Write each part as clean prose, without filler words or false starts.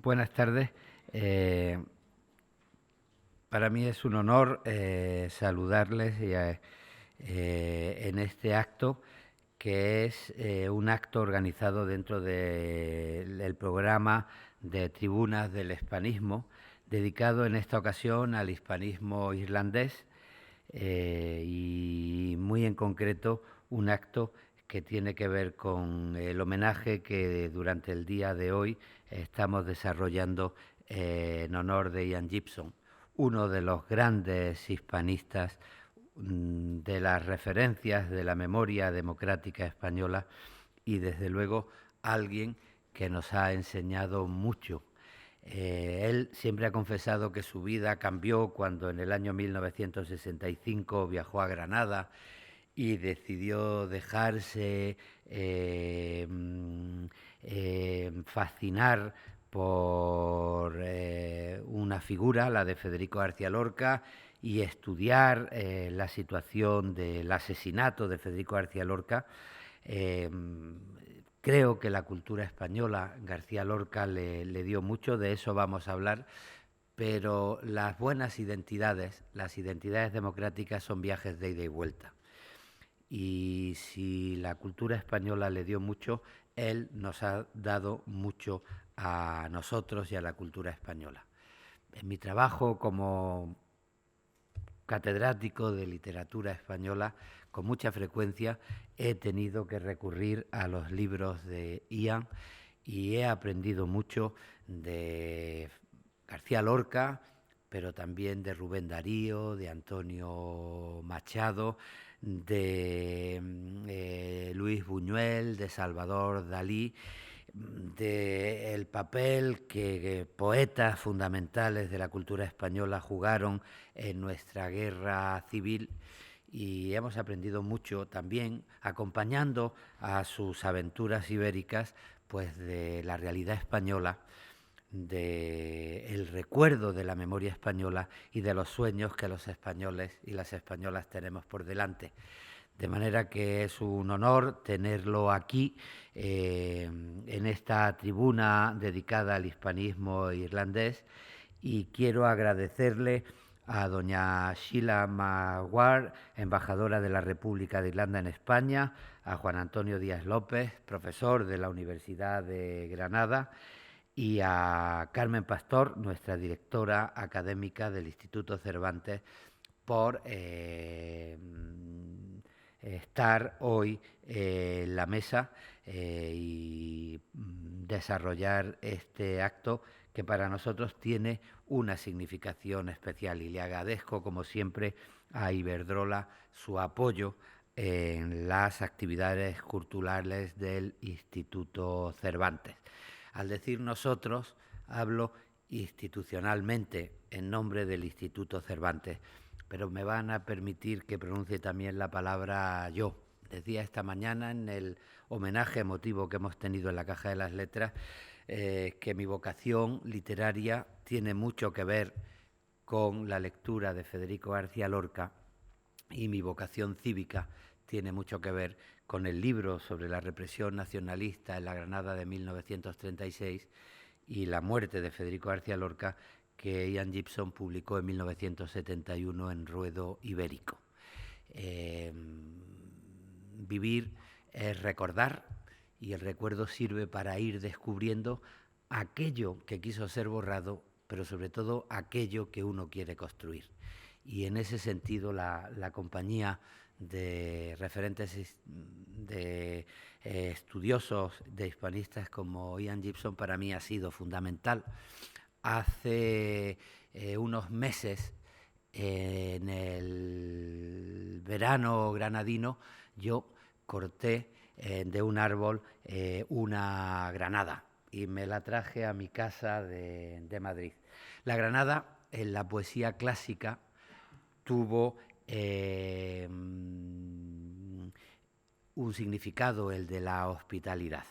Buenas tardes. Para mí es un honor saludarles en este acto, que es un acto organizado dentro del programa de Tribunas del Hispanismo, dedicado en esta ocasión al hispanismo irlandés y muy en concreto un acto que tiene que ver con el homenaje que durante el día de hoy estamos desarrollando en honor de Ian Gibson, uno de los grandes hispanistas, de las referencias de la memoria democrática española y desde luego alguien que nos ha enseñado mucho. Él siempre ha confesado que su vida cambió cuando en el año 1965 viajó a Granada y decidió dejarse fascinar por una figura, la de Federico García Lorca, y estudiar la situación del asesinato de Federico García Lorca. Creo que la cultura española, García Lorca le dio mucho, de eso vamos a hablar, pero las buenas identidades, las identidades democráticas son viajes de ida y vuelta. Y si la cultura española le dio mucho, él nos ha dado mucho a nosotros y a la cultura española. En mi trabajo como catedrático de literatura española, con mucha frecuencia he tenido que recurrir a los libros de Ian y he aprendido mucho de García Lorca, pero también de Rubén Darío, de Antonio Machado, de Luis Buñuel, de Salvador Dalí, del papel que poetas fundamentales de la cultura española jugaron en nuestra guerra civil, y hemos aprendido mucho también acompañando a sus aventuras ibéricas, pues de la realidad española, del recuerdo de la memoria española y de los sueños que los españoles y las españolas tenemos por delante. De manera que es un honor tenerlo aquí en esta tribuna dedicada al hispanismo irlandés, y quiero agradecerle a doña Sheila Maguire, embajadora de la República de Irlanda en España, a Juan Antonio Díaz López, profesor de la Universidad de Granada, y a Carmen Pastor, nuestra directora académica del Instituto Cervantes, por estar hoy en la mesa y desarrollar este acto que para nosotros tiene una significación especial, y le agradezco como siempre a Iberdrola su apoyo en las actividades culturales del Instituto Cervantes. Al decir nosotros, hablo institucionalmente en nombre del Instituto Cervantes, pero me van a permitir que pronuncie también la palabra yo. Decía esta mañana en el homenaje emotivo que hemos tenido en la Caja de las Letras que mi vocación literaria tiene mucho que ver con la lectura de Federico García Lorca, y mi vocación cívica tiene mucho que ver con el libro sobre la represión nacionalista en la Granada de 1936 y la muerte de Federico García Lorca, que Ian Gibson publicó en 1971 en Ruedo Ibérico. Vivir es recordar, y el recuerdo sirve para ir descubriendo aquello que quiso ser borrado, pero sobre todo aquello que uno quiere construir. Y en ese sentido la compañía de referentes de estudiosos, de hispanistas como Ian Gibson, para mí ha sido fundamental. Hace unos meses, en el verano granadino, yo corté de un árbol una granada y me la traje a mi casa de Madrid. La granada en la poesía clásica tuvo un significado, el de la hospitalidad.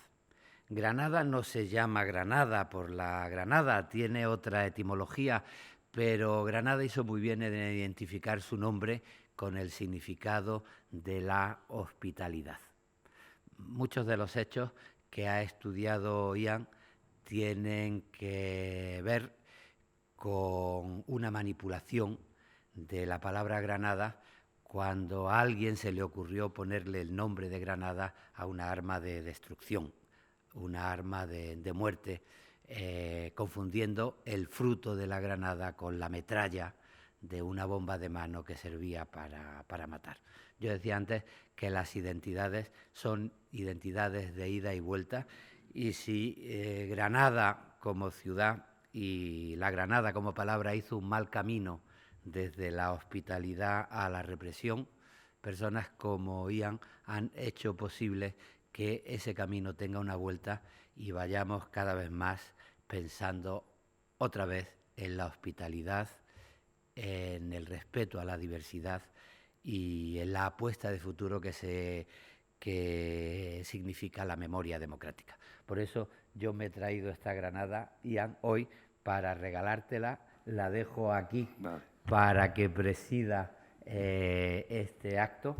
Granada no se llama Granada por la granada, tiene otra etimología, pero Granada hizo muy bien en identificar su nombre con el significado de la hospitalidad. Muchos de los hechos que ha estudiado Ian tienen que ver con una manipulación de la palabra Granada cuando a alguien se le ocurrió ponerle el nombre de Granada a una arma de destrucción, una arma de muerte, confundiendo el fruto de la granada con la metralla de una bomba de mano que servía para matar. Yo decía antes que las identidades son identidades de ida y vuelta, y si Granada como ciudad y la Granada como palabra hizo un mal camino desde la hospitalidad a la represión, personas como Ian han hecho posible que ese camino tenga una vuelta y vayamos cada vez más pensando otra vez en la hospitalidad, en el respeto a la diversidad y en la apuesta de futuro que significa la memoria democrática. Por eso yo me he traído esta granada, Ian, hoy para regalártela. La dejo aquí para que presida este acto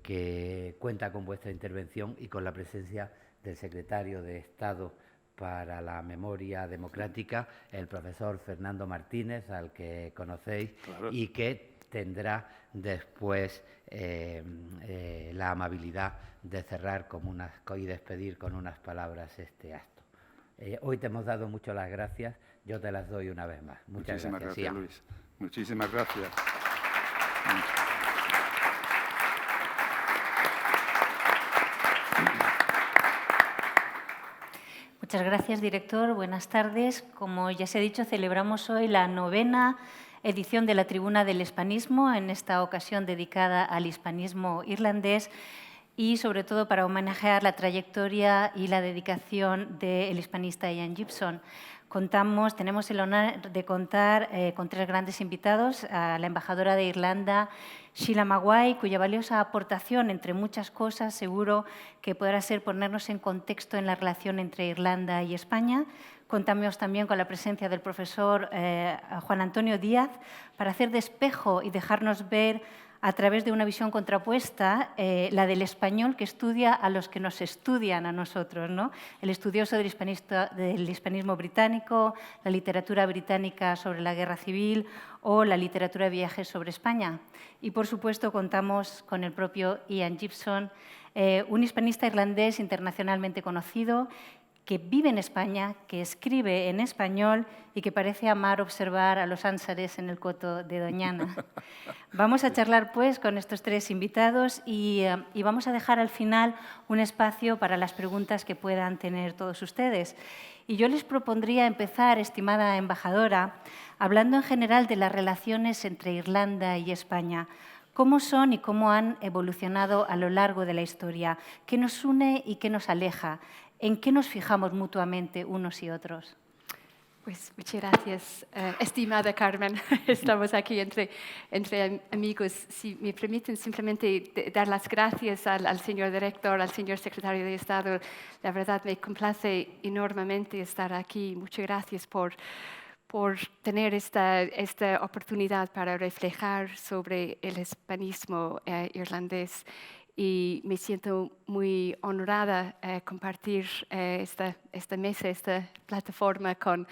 que cuenta con vuestra intervención y con la presencia del secretario de Estado para la Memoria Democrática, el profesor Fernando Martínez, al que conocéis, claro, y que tendrá después la amabilidad de cerrar y despedir con unas palabras este acto. Hoy te hemos dado mucho las gracias, yo te las doy una vez más. Muchísimas gracias, Luis. Muchísimas gracias. Muchas gracias, director. Buenas tardes. Como ya se ha dicho, celebramos hoy la 9ª edición de la Tribuna del Hispanismo, en esta ocasión dedicada al hispanismo irlandés y, sobre todo, para homenajear la trayectoria y la dedicación del hispanista Ian Gibson. Tenemos el honor de contar con 3 grandes invitados: a la embajadora de Irlanda, Sheila Maguire, cuya valiosa aportación, entre muchas cosas, seguro que podrá ser ponernos en contexto en la relación entre Irlanda y España. Contamos también con la presencia del profesor Juan Antonio Díaz para hacer de espejo y dejarnos ver, a través de una visión contrapuesta, la del español que estudia a los que nos estudian a nosotros, ¿no? El estudioso del hispanismo británico, la literatura británica sobre la guerra civil o la literatura de viajes sobre España. Y, por supuesto, contamos con el propio Ian Gibson, un hispanista irlandés internacionalmente conocido, que vive en España, que escribe en español y que parece amar observar a los ánsares en el coto de Doñana. Vamos a charlar, pues, con estos 3 invitados y vamos a dejar al final un espacio para las preguntas que puedan tener todos ustedes. Y yo les propondría empezar, estimada embajadora, hablando en general de las relaciones entre Irlanda y España. ¿Cómo son y cómo han evolucionado a lo largo de la historia? ¿Qué nos une y qué nos aleja? ¿En qué nos fijamos mutuamente unos y otros? Pues muchas gracias, estimada Carmen. Estamos aquí entre amigos. Si me permiten simplemente dar las gracias al señor director, al señor secretario de Estado. La verdad me complace enormemente estar aquí. Muchas gracias por tener esta oportunidad para reflejar sobre el hispanismo irlandés. Y me siento muy honrada compartir esta mesa, esta plataforma con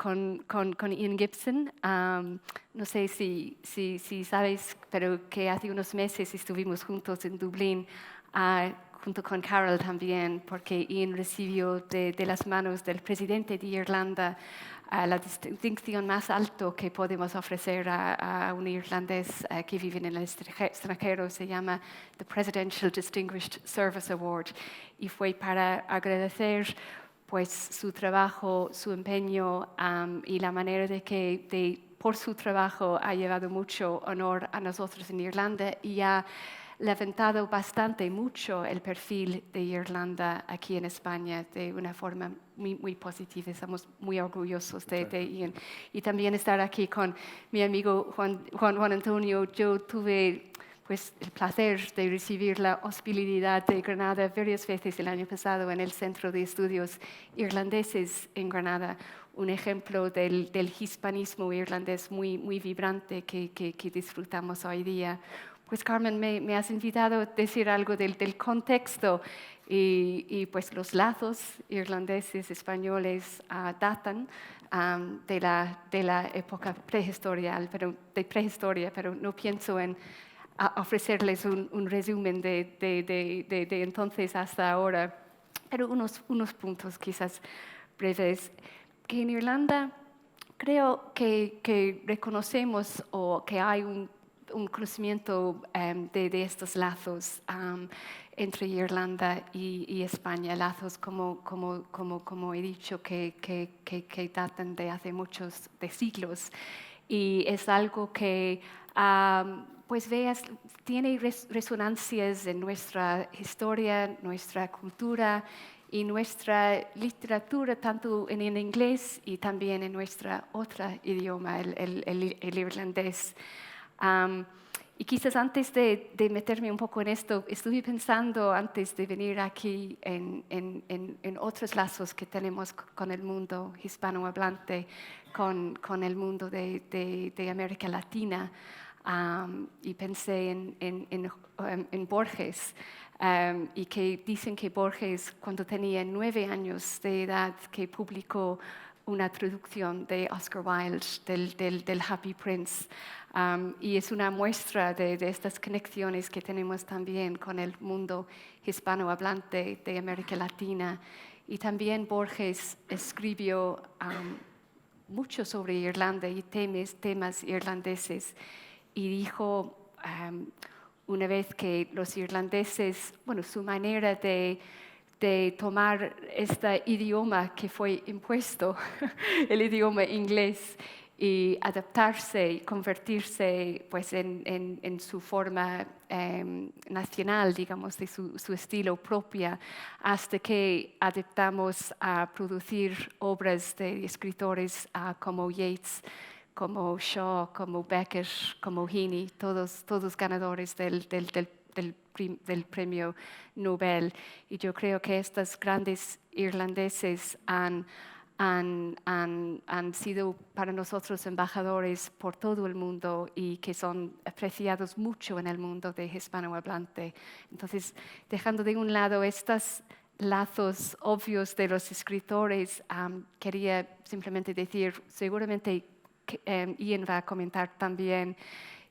Ian Gibson. No sé si sabes, pero que hace unos meses estuvimos juntos en Dublín, junto con Carol también, porque Ian recibió de las manos del presidente de Irlanda la distinción más alta que podemos ofrecer a un irlandés que vive en el extranjero. Se llama The Presidential Distinguished Service Award, y fue para agradecer, pues, su trabajo, su empeño y la manera de que por su trabajo ha llevado mucho honor a nosotros en Irlanda y ha levantado mucho el perfil de Irlanda aquí en España de una forma muy positiva. Estamos muy orgullosos de Ian. Y también estar aquí con mi amigo Juan Antonio. Yo tuve, pues, el placer de recibir la hospitalidad de Granada varias veces el año pasado en el Centro de Estudios Irlandeses en Granada. Un ejemplo del hispanismo irlandés muy vibrante que disfrutamos hoy día. pues Carmen, me has invitado a decir algo del contexto y pues los lazos irlandeses, españoles datan de la época prehistorial, de prehistoria, pero no pienso en ofrecerles un resumen de entonces hasta ahora, pero unos puntos quizás breves. Que en Irlanda creo que reconocemos o que hay un conocimiento de estos lazos entre Irlanda y España, lazos como he dicho que datan de hace muchos de siglos, y es algo que pues tiene resonancias en nuestra historia, nuestra cultura y nuestra literatura, tanto en inglés y también en nuestro otro idioma, el irlandés. Y quizás antes de meterme un poco en esto, estuve pensando antes de venir aquí en otros lazos que tenemos con el mundo hispanohablante, con el mundo de América Latina, y pensé en Borges, y que dicen que Borges, cuando tenía 9 años de edad, que publicó una traducción de Oscar Wilde del Happy Prince. Y es una muestra de estas conexiones que tenemos también con el mundo hispanohablante de América Latina. Y también Borges escribió mucho sobre Irlanda y temas irlandeses. Y dijo una vez que los irlandeses, bueno, su manera de tomar este idioma que fue impuesto, el idioma inglés, y adaptarse y convertirse pues, en su forma nacional, digamos, de su estilo propia, hasta que adaptamos a producir obras de escritores como Yeats, como Shaw, como Beckett, como Heaney, todos ganadores del premio Nobel. Y yo creo que estos grandes irlandeses han sido para nosotros embajadores por todo el mundo y que son apreciados mucho en el mundo de hispanohablante. Entonces, dejando de un lado estos lazos obvios de los escritores, quería simplemente decir, seguramente Ian va a comentar también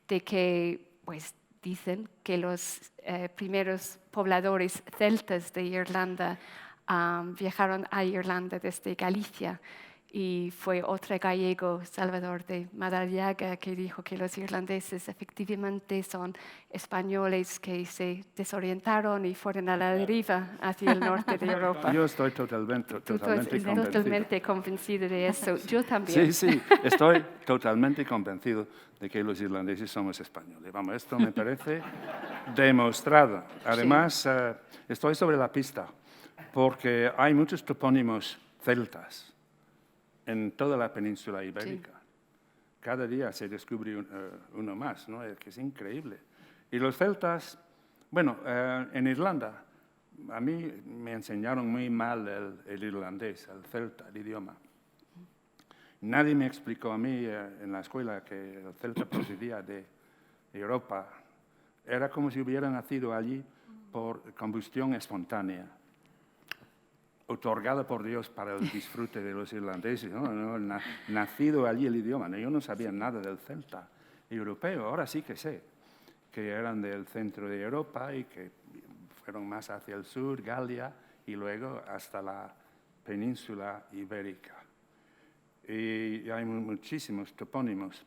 de que pues, dicen que los primeros pobladores celtas de Irlanda viajaron a Irlanda desde Galicia, y fue otro gallego, Salvador de Madariaga, que dijo que los irlandeses efectivamente son españoles que se desorientaron y fueron a la deriva hacia el norte de Europa. Yo estoy totalmente convencido. Totalmente convencido de eso. Yo también. Sí, estoy totalmente convencido de que los irlandeses somos españoles. Vamos, esto me parece demostrado. Además, estoy sobre la pista, porque hay muchos topónimos celtas en toda la península ibérica. Sí. Cada día se descubre uno más, ¿no? Que es increíble. Y los celtas, bueno, en Irlanda, a mí me enseñaron muy mal el irlandés, el celta, el idioma. Nadie me explicó a mí en la escuela que el celta procedía de Europa. Era como si hubiera nacido allí por combustión espontánea, otorgada por Dios para el disfrute de los irlandeses, ¿no? Nacido allí el idioma. Yo no sabía nada del celta europeo, ahora sí que sé que eran del centro de Europa y que fueron más hacia el sur, Galia, y luego hasta la península ibérica. Y hay muchísimos topónimos.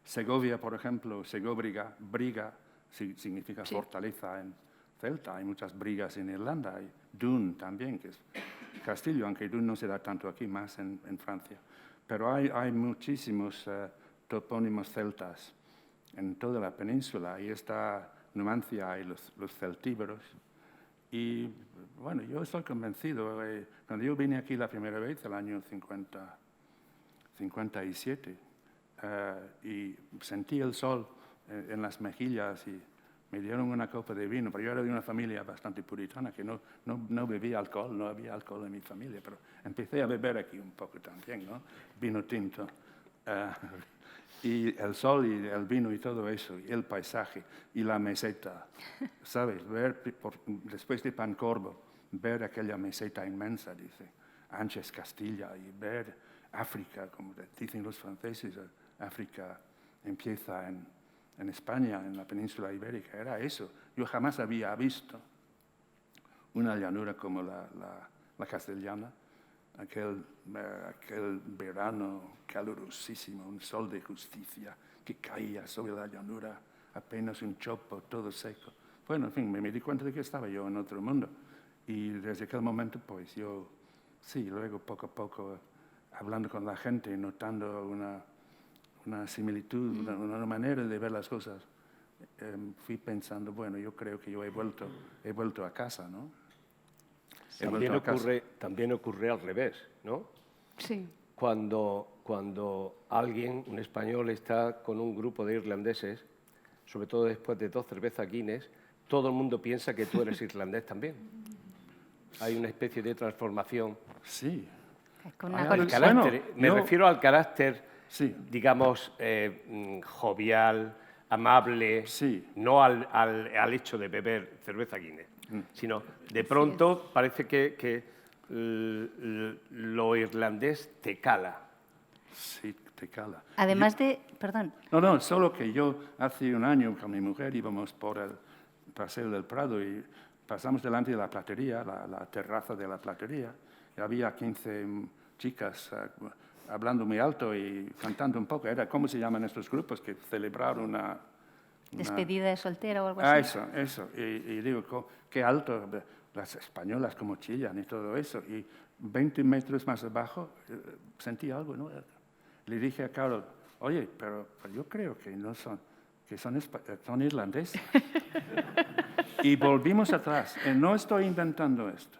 Segovia, por ejemplo, Segóbriga, Briga, significa fortaleza en celta. Hay muchas brigas en Irlanda. Hay Dun también, que es castillo, aunque Dun no se da tanto aquí, más en Francia. Pero hay muchísimos topónimos celtas en toda la península. Y esta Numancia hay los celtíberos. Y bueno, yo estoy convencido. Cuando yo vine aquí la primera vez, el año 57, y sentí el sol en las mejillas y me dieron una copa de vino, pero yo era de una familia bastante puritana que no bebía alcohol, no había alcohol en mi familia, pero empecé a beber aquí un poco también, ¿no? Vino tinto. Y el sol y el vino y todo eso, y el paisaje y la meseta, ¿sabes? Después de Pancorbo, ver aquella meseta inmensa, dice, ancha es Castilla, y ver África, como dicen los franceses, África empieza en España, en la península ibérica, era eso. Yo jamás había visto una llanura como la castellana, aquel verano calurosísimo, un sol de justicia que caía sobre la llanura, apenas un chopo, todo seco. Bueno, en fin, me di cuenta de que estaba yo en otro mundo. Y desde aquel momento, pues yo, sí, luego poco a poco, hablando con la gente, notando una similitud, una manera de ver las cosas, fui pensando, bueno, yo creo que yo he vuelto a casa, ¿no? También ocurre al revés, ¿no? Sí. Cuando alguien, un español, está con un grupo de irlandeses, sobre todo después de 2 cervezas Guinness, todo el mundo piensa que tú eres irlandés también. Hay una especie de transformación. Sí. Con Ah, una el conexión. carácter. Me refiero al carácter, Sí. digamos, jovial, amable, Sí. no al hecho de beber cerveza Guinness, sino de pronto parece que lo irlandés te cala. Sí, te cala. Además de, perdón, No, solo que yo hace un año con mi mujer íbamos por el Paseo del Prado y pasamos delante de la platería, la terraza de la platería, y había 15 chicas hablando muy alto y cantando un poco. Era, ¿cómo se llaman estos grupos que celebraron una despedida de soltera o algo así. Eso. Y digo, qué alto, las españolas como chillan y todo eso. Y 20 metros más abajo sentí algo, ¿no? Le dije a Carol, oye, pero yo creo que no son, son irlandeses. Y volvimos atrás. No estoy inventando esto.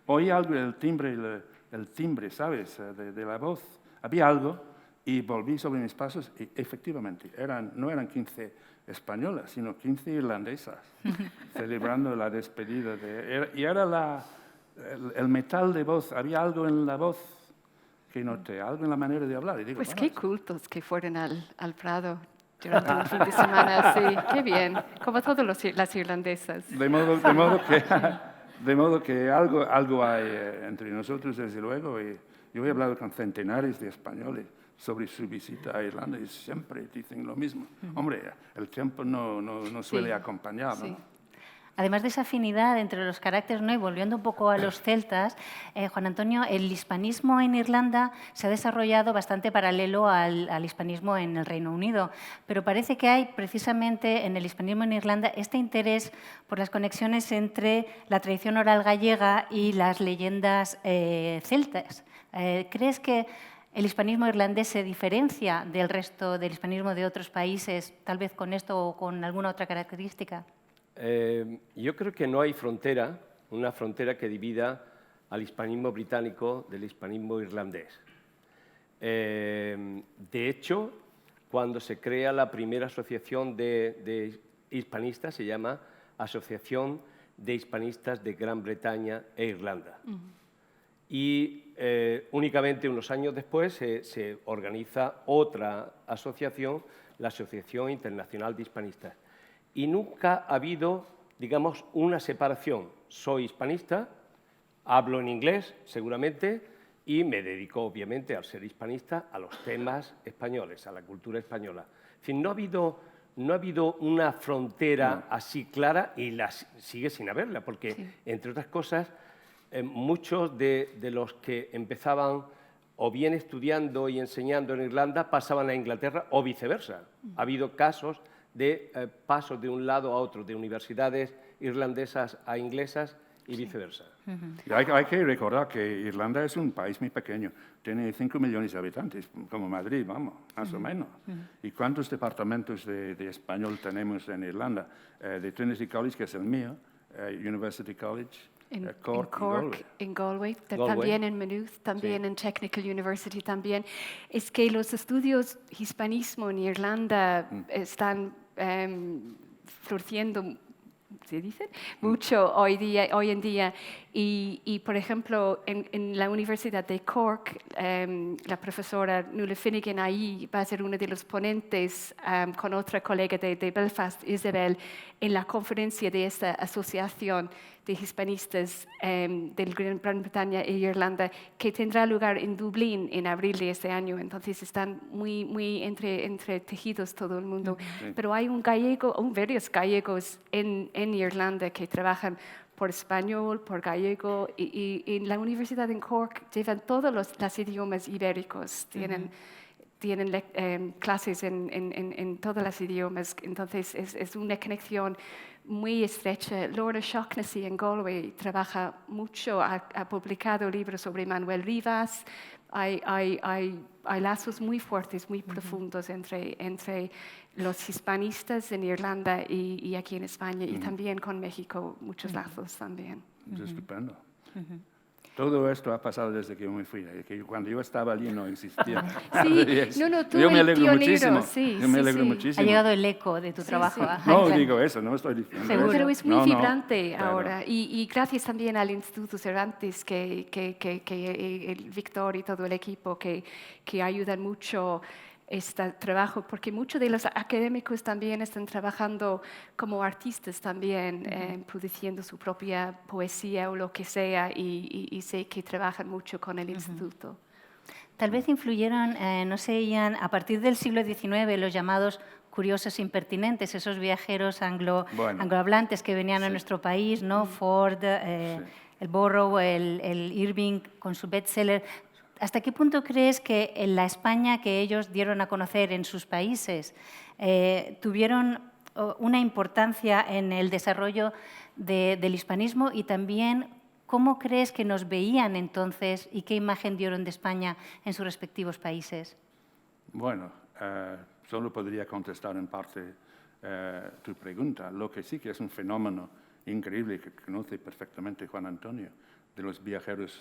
Oí algo del timbre, el timbre, ¿sabes? De la voz. Había algo y volví sobre mis pasos y efectivamente no eran 15 españolas, sino 15 irlandesas celebrando la despedida. Y era el metal de voz. Había algo en la voz que noté, algo en la manera de hablar. Y digo, Pues bueno, qué cultos que fueron al Prado durante un fin de semana, sí, qué bien, como todas las irlandesas. De modo que algo hay entre nosotros, desde luego. Y yo he hablado con centenares de españoles sobre su visita a Irlanda y siempre dicen lo mismo. Hombre, el tiempo no suele acompañar, ¿no? Sí. Además de esa afinidad entre los caracteres, ¿no? Y volviendo un poco a los celtas, Juan Antonio, el hispanismo en Irlanda se ha desarrollado bastante paralelo al hispanismo en el Reino Unido, pero parece que hay precisamente en el hispanismo en Irlanda este interés por las conexiones entre la tradición oral gallega y las leyendas celtas. ¿Crees que el hispanismo irlandés se diferencia del resto del hispanismo de otros países, tal vez con esto o con alguna otra característica? Yo creo que no hay una frontera que divida al hispanismo británico del hispanismo irlandés. De hecho, cuando se crea la primera asociación de hispanistas, se llama Asociación de Hispanistas de Gran Bretaña e Irlanda. Y únicamente unos años después se organiza otra asociación, la Asociación Internacional de Hispanistas. Y nunca ha habido, digamos, una separación. Soy hispanista, hablo en inglés, seguramente, y me dedico, obviamente, al ser hispanista, a los temas españoles, a la cultura española. En fin, no ha habido una frontera así clara y sigue sin haberla, porque, entre otras cosas, muchos de los que empezaban o bien estudiando y enseñando en Irlanda pasaban a Inglaterra o viceversa. Ha habido casos de pasos de un lado a otro, de universidades irlandesas a inglesas y viceversa. Y hay que recordar que Irlanda es un país muy pequeño, tiene 5 millones de habitantes, como Madrid, vamos, más o menos. ¿Y cuántos departamentos de español tenemos en Irlanda? De Trinity College, que es el mío, University College, Cork, en Galway, también en Maynooth, también en Technical University también. Es que los estudios hispanismo en Irlanda están floreciendo ¿se dice? Mucho hoy en día. Y por ejemplo, en la Universidad de Cork, la profesora Nuala Finnegan ahí va a ser uno de los ponentes con otra colega de Belfast, Isabel, en la conferencia de esta asociación de hispanistas de Gran Bretaña e Irlanda, que tendrá lugar en Dublín en abril de este año. Entonces están muy entretejidos todo el mundo. Pero hay varios gallegos en Irlanda que trabajan por español, por gallego, y en la Universidad en Cork llevan todos los idiomas ibéricos. Tienen clases en todos los idiomas, entonces es una conexión muy estrecha. Laura Shaughnessy en Galway trabaja mucho, ha publicado libros sobre Manuel Rivas. Hay lazos muy fuertes, muy profundos entre los hispanistas en Irlanda y aquí en España, y también con México, muchos lazos también. Es estupendo. Todo esto ha pasado desde que yo me fui. Que cuando yo estaba allí no existía. Tú Yo me el alegro pionero, muchísimo. sí, Yo me sí, alegro sí. muchísimo. Ha llegado el eco de tu trabajo. a No Highland. digo eso, no estoy diciendo Seguro. eso. Pero es muy No, vibrante claro. ahora. Y gracias también al Instituto Cervantes, el Víctor y todo el equipo que ayudan mucho este trabajo, porque muchos de los académicos también están trabajando como artistas también, produciendo su propia poesía o lo que sea, y sé que trabajan mucho con el instituto. Tal vez influyeron, no sé, Ian, a partir del siglo XIX, los llamados curiosos impertinentes, esos viajeros anglohablantes que venían a nuestro país, ¿no? Ford, el Borrow, el Irving con su bestseller. ¿Hasta qué punto crees que en la España que ellos dieron a conocer en sus países tuvieron una importancia en el desarrollo del hispanismo, y también cómo crees que nos veían entonces y qué imagen dieron de España en sus respectivos países? Bueno, solo podría contestar en parte tu pregunta. Lo que sí que es un fenómeno increíble que conoce perfectamente Juan Antonio, de los viajeros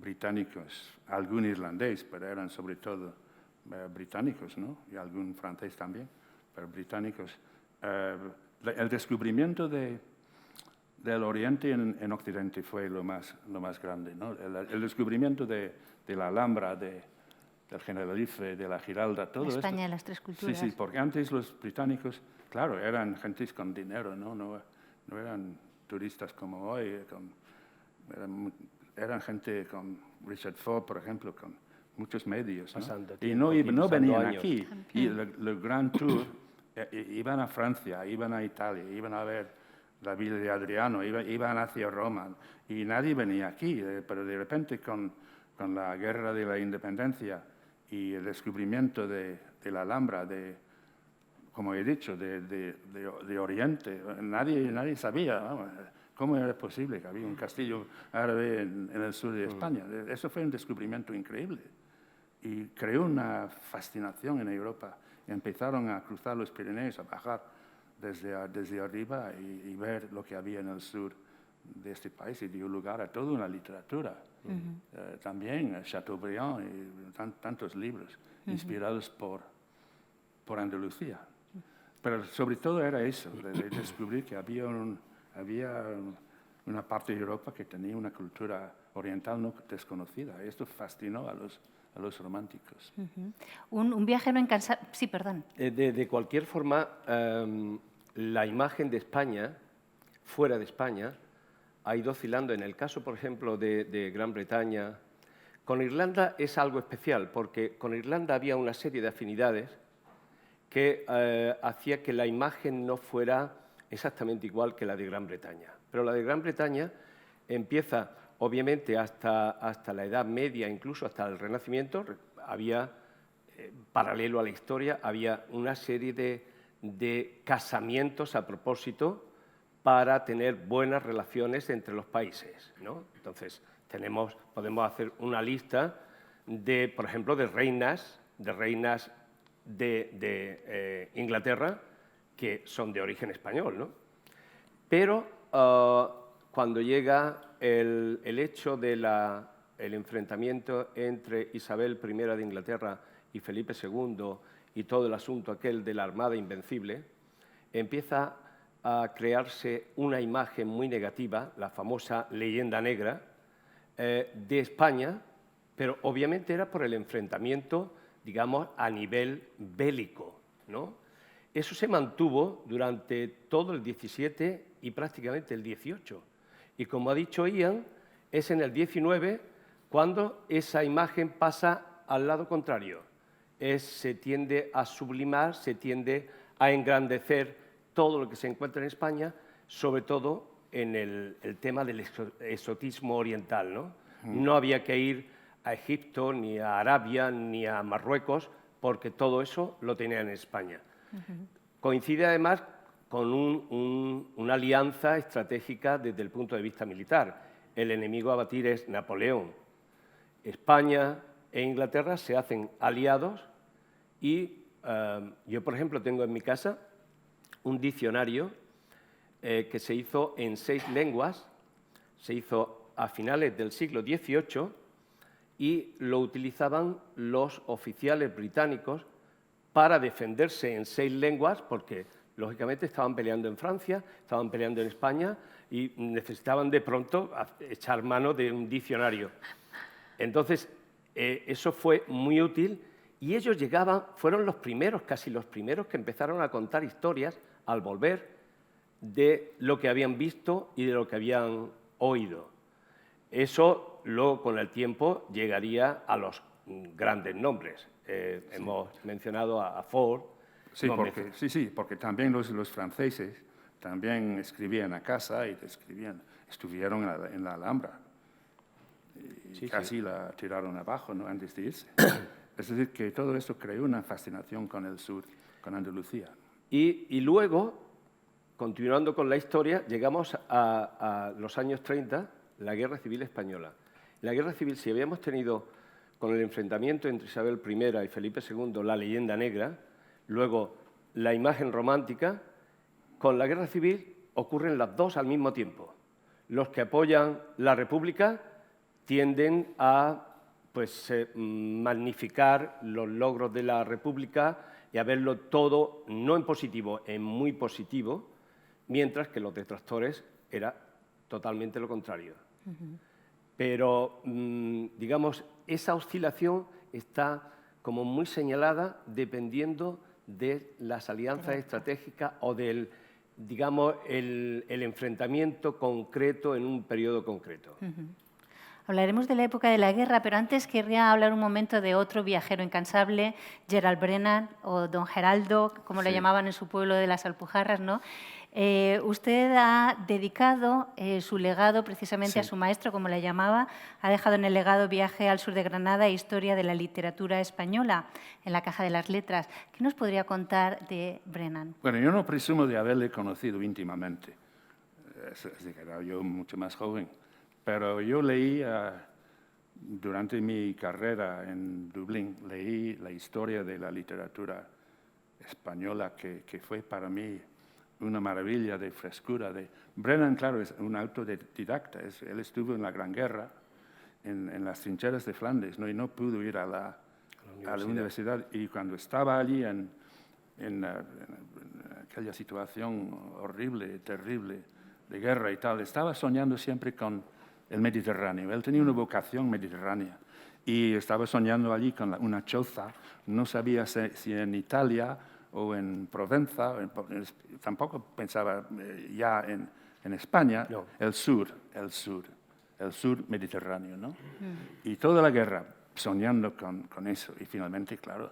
británicos, algún irlandés, pero eran sobre todo británicos, ¿no? Y algún francés también, pero británicos. El descubrimiento del Oriente en Occidente fue lo más grande, ¿no? El descubrimiento de la Alhambra, del Generalife, de la Giralda, todo esto. España de las tres culturas. Sí, porque antes los británicos, claro, eran gentes con dinero, no eran turistas como hoy, eran gente con Richard Ford, por ejemplo, con muchos medios, ¿no? Y no venían aquí. Y el Grand Tour, iban a Francia, iban a Italia, iban a ver la vida de Adriano, iban hacia Roma, y nadie venía aquí. Pero de repente, con la guerra de la independencia y el descubrimiento de la Alhambra, como he dicho, de Oriente, nadie sabía, ¿no? ¿Cómo era posible que había un castillo árabe en el sur de España? Eso fue un descubrimiento increíble. Y creó una fascinación en Europa. Empezaron a cruzar los Pirineos, a bajar desde arriba y ver lo que había en el sur de este país, y dio lugar a toda una literatura. También Chateaubriand y tantos libros inspirados por Andalucía. Pero sobre todo era eso, de descubrir que había una parte de Europa que tenía una cultura oriental no desconocida. Esto fascinó a los románticos. Un viajero incansable... Sí, perdón. De cualquier forma, la imagen de España, fuera de España, ha ido oscilando. En el caso, por ejemplo, de Gran Bretaña, con Irlanda es algo especial, porque con Irlanda había una serie de afinidades que hacía que la imagen no fuera exactamente igual que la de Gran Bretaña. Pero la de Gran Bretaña empieza, obviamente, hasta la Edad Media, incluso hasta el Renacimiento. Había, paralelo a la historia, había una serie de casamientos a propósito para tener buenas relaciones entre los países, ¿no? Entonces, podemos hacer una lista de, por ejemplo, de reinas de Inglaterra que son de origen español, ¿no? Pero cuando llega el hecho del enfrentamiento entre Isabel I de Inglaterra y Felipe II y todo el asunto aquel de la Armada Invencible, empieza a crearse una imagen muy negativa, la famosa leyenda negra, de España, pero obviamente era por el enfrentamiento, digamos, a nivel bélico, ¿no? Eso se mantuvo durante todo el 17 y prácticamente el 18. Y como ha dicho Ian, es en el 19 cuando esa imagen pasa al lado contrario. Se tiende a sublimar, se tiende a engrandecer todo lo que se encuentra en España, sobre todo en el tema del exotismo oriental, ¿no? No había que ir a Egipto, ni a Arabia, ni a Marruecos, porque todo eso lo tenían en España. Coincide además con una alianza estratégica desde el punto de vista militar. El enemigo a batir es Napoleón. España e Inglaterra se hacen aliados y yo, por ejemplo, tengo en mi casa un diccionario que se hizo en 6 lenguas, se hizo a finales del siglo XVIII y lo utilizaban los oficiales británicos para defenderse en 6 lenguas porque, lógicamente, estaban peleando en Francia, estaban peleando en España y necesitaban de pronto echar mano de un diccionario. Entonces, eso fue muy útil y ellos fueron los primeros, casi los primeros, que empezaron a contar historias al volver de lo que habían visto y de lo que habían oído. Eso luego, con el tiempo, llegaría a los grandes nombres. Hemos mencionado a Ford. Sí, porque también los franceses también escribían a casa y estuvieron en la Alhambra. Y casi la tiraron abajo, ¿no?, antes de irse. Es decir, que todo esto creó una fascinación con el sur, con Andalucía. Y luego, continuando con la historia, llegamos a los años 30, la Guerra Civil Española. La Guerra Civil, si habíamos tenido con el enfrentamiento entre Isabel I y Felipe II la leyenda negra, luego la imagen romántica, con la Guerra Civil ocurren las dos al mismo tiempo. Los que apoyan la República tienden a magnificar los logros de la República y a verlo todo, no en positivo, en muy positivo, mientras que los detractores era totalmente lo contrario. Pero, digamos, esa oscilación está como muy señalada dependiendo de las alianzas estratégicas o del, digamos, el enfrentamiento concreto en un periodo concreto. Hablaremos de la época de la guerra, pero antes querría hablar un momento de otro viajero incansable, Gerald Brennan, o Don Geraldo, como lo llamaban en su pueblo de las Alpujarras, ¿no? Usted ha dedicado su legado precisamente a su maestro, como le llamaba. Ha dejado en el legado Viaje al sur de Granada e Historia de la literatura española, en la Caja de las Letras. ¿Qué nos podría contar de Brennan? Bueno, yo no presumo de haberle conocido íntimamente. Es decir, era yo mucho más joven. Pero yo leí, durante mi carrera en Dublín, leí la historia de la literatura española, que fue para mí una maravilla de frescura. Brennan, claro, es un autodidacta. Él estuvo en la Gran Guerra, en las trincheras de Flandes, ¿no? Y no pudo ir a la universidad. Y cuando estaba allí en aquella situación horrible, terrible, de guerra y tal, estaba soñando siempre con el Mediterráneo. Él tenía una vocación mediterránea y estaba soñando allí con una choza. No sabía si en Italia o en Provenza, tampoco pensaba ya en España, no. el sur mediterráneo, ¿no? Y toda la guerra soñando con eso. Y finalmente, claro,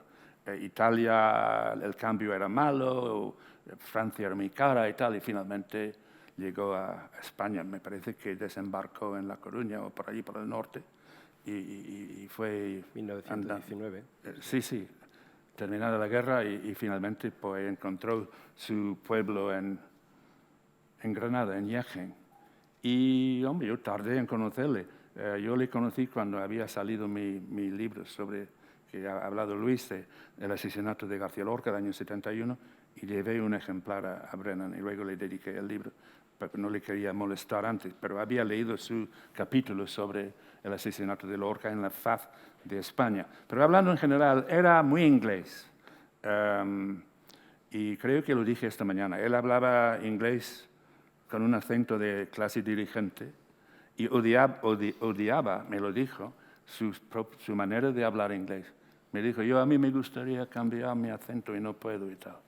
Italia, el cambio era malo, Francia era muy cara y tal, y finalmente llegó a España. Me parece que desembarcó en La Coruña o por allí, por el norte, y fue... 1919. Sí. Terminada la guerra y finalmente pues, encontró su pueblo en Granada, en Jaén. Y, hombre, yo tardé en conocerle. Yo le conocí cuando había salido mi libro sobre, que ha hablado Luis, el asesinato de García Lorca del año 71, y llevé un ejemplar a Brennan y luego le dediqué el libro, porque no le quería molestar antes, pero había leído su capítulo sobre el asesinato de Lorca en la faz de España. Pero hablando en general, era muy inglés. Y creo que lo dije esta mañana. Él hablaba inglés con un acento de clase dirigente y odiaba, me lo dijo, su manera de hablar inglés. Me dijo, a mí me gustaría cambiar mi acento y no puedo y tal.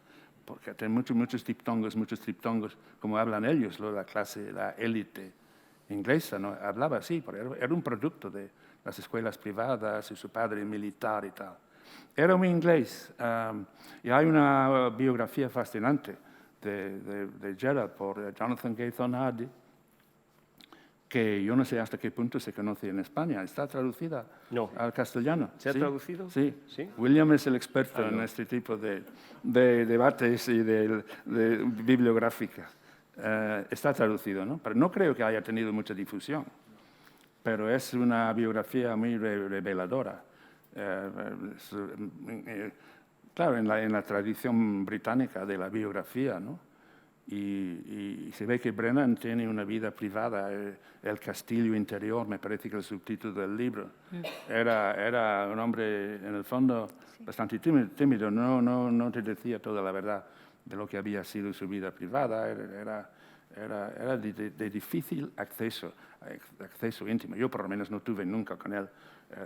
Porque tengo muchos triptongos, como hablan ellos, la clase, la élite inglesa, ¿no? Hablaba así, porque era un producto de las escuelas privadas y su padre militar y tal. Era muy inglés. Y hay una biografía fascinante de Gerald por Jonathan Gathorne Hardy, que yo no sé hasta qué punto se conoce en España. ¿Está traducida al castellano? ¿Se ha traducido? Sí. ¿Sí? William es el experto en este tipo de debates y de bibliográficas. Está traducido, ¿no? Pero no creo que haya tenido mucha difusión. Pero es una biografía muy reveladora. Claro, en la tradición británica de la biografía, ¿no? Y se ve que Brennan tiene una vida privada. El castillo interior, me parece que es el subtítulo del libro. Era un hombre, en el fondo, bastante tímido. No te decía toda la verdad de lo que había sido su vida privada. Era de difícil acceso íntimo. Yo, por lo menos, no tuve nunca con él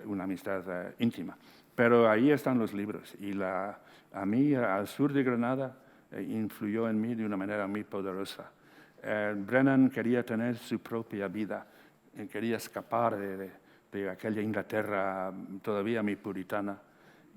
una amistad íntima. Pero ahí están los libros. Y a mí, al sur de Granada, influyó en mí de una manera muy poderosa. Brennan quería tener su propia vida, quería escapar de aquella Inglaterra todavía muy puritana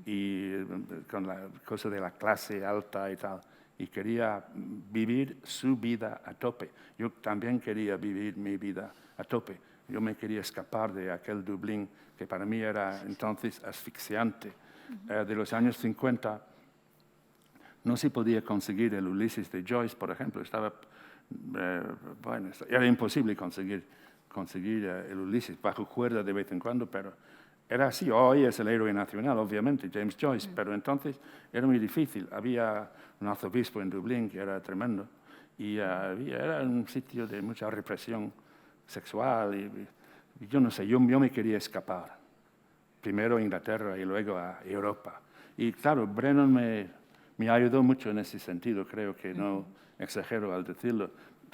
y con la cosa de la clase alta y tal, y quería vivir su vida a tope. Yo también quería vivir mi vida a tope. Yo me quería escapar de aquel Dublín que para mí era entonces asfixiante. De los años 50, no se podía conseguir el Ulises de Joyce, por ejemplo. Era imposible conseguir el Ulises, bajo cuerda de vez en cuando, pero era así. Hoy es el héroe nacional, obviamente, James Joyce, pero entonces era muy difícil. Había un arzobispo en Dublín que era tremendo y era un sitio de mucha represión sexual y yo no sé, yo me quería escapar. Primero a Inglaterra y luego a Europa. Y claro, Brennan me ayudó mucho en ese sentido, creo que no exagero al decirlo.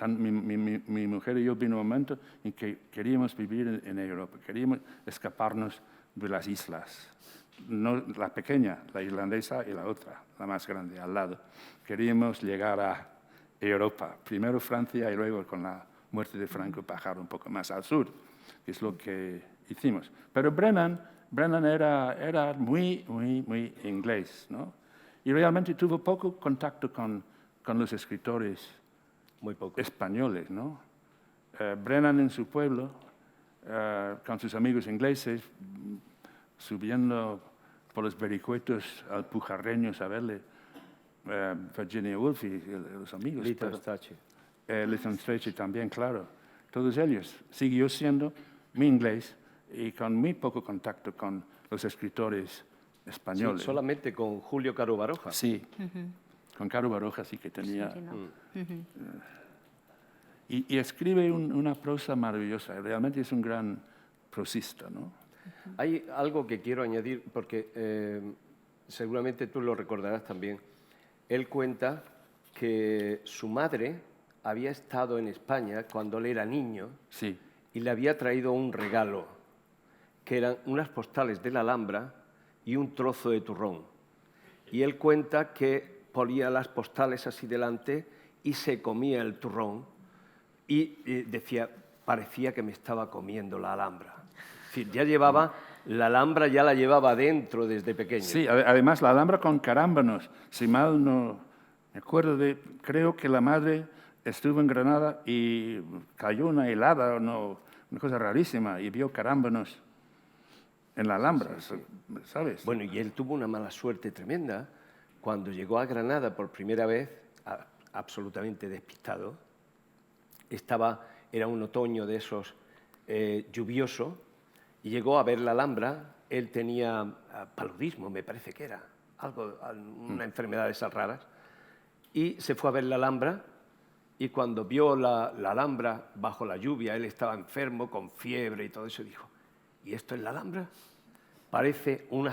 Mi mujer y yo vino un momento en que queríamos vivir en Europa, queríamos escaparnos de las islas, no la pequeña, la irlandesa y la otra, la más grande, al lado. Queríamos llegar a Europa, primero Francia y luego con la muerte de Franco bajar un poco más al sur, que es lo que hicimos. Pero Brennan era muy inglés, ¿no? Y realmente tuvo poco contacto con los escritores Muy poco. españoles, ¿no? Brennan en su pueblo, con sus amigos ingleses, subiendo por los vericuetos alpujarreños a verle, Virginia Woolf y los amigos. Lytton Strachey. Lytton Strachey también, claro. Todos ellos. Siguió siendo muy inglés y con muy poco contacto con los escritores españoles. Sí, solamente con Julio Caro Baroja. Sí, con Caro Baroja sí que tenía... Y escribe una prosa maravillosa, realmente es un gran prosista, ¿no? Hay algo que quiero añadir, porque seguramente tú lo recordarás también. Él cuenta que su madre había estado en España cuando él era niño Sí. y le había traído un regalo, que eran unas postales de la Alhambra y un trozo de turrón. Y él cuenta que ponía las postales así delante y se comía el turrón y decía, parecía que me estaba comiendo la Alhambra. Es decir, ya llevaba, la Alhambra ya la llevaba dentro desde pequeño. Sí, además la Alhambra con carámbanos, si mal no me acuerdo creo que la madre estuvo en Granada y cayó una helada, una cosa rarísima, y vio carámbanos en la Alhambra, ¿sabes? Bueno, y él tuvo una mala suerte tremenda. Cuando llegó a Granada por primera vez, absolutamente despistado, era un otoño de esos lluvioso, y llegó a ver la Alhambra. Él tenía paludismo, me parece que era, una enfermedad de esas raras, y se fue a ver la Alhambra, y cuando vio la Alhambra bajo la lluvia, él estaba enfermo, con fiebre y todo eso, dijo, ¿y esto es la Alhambra? Parece una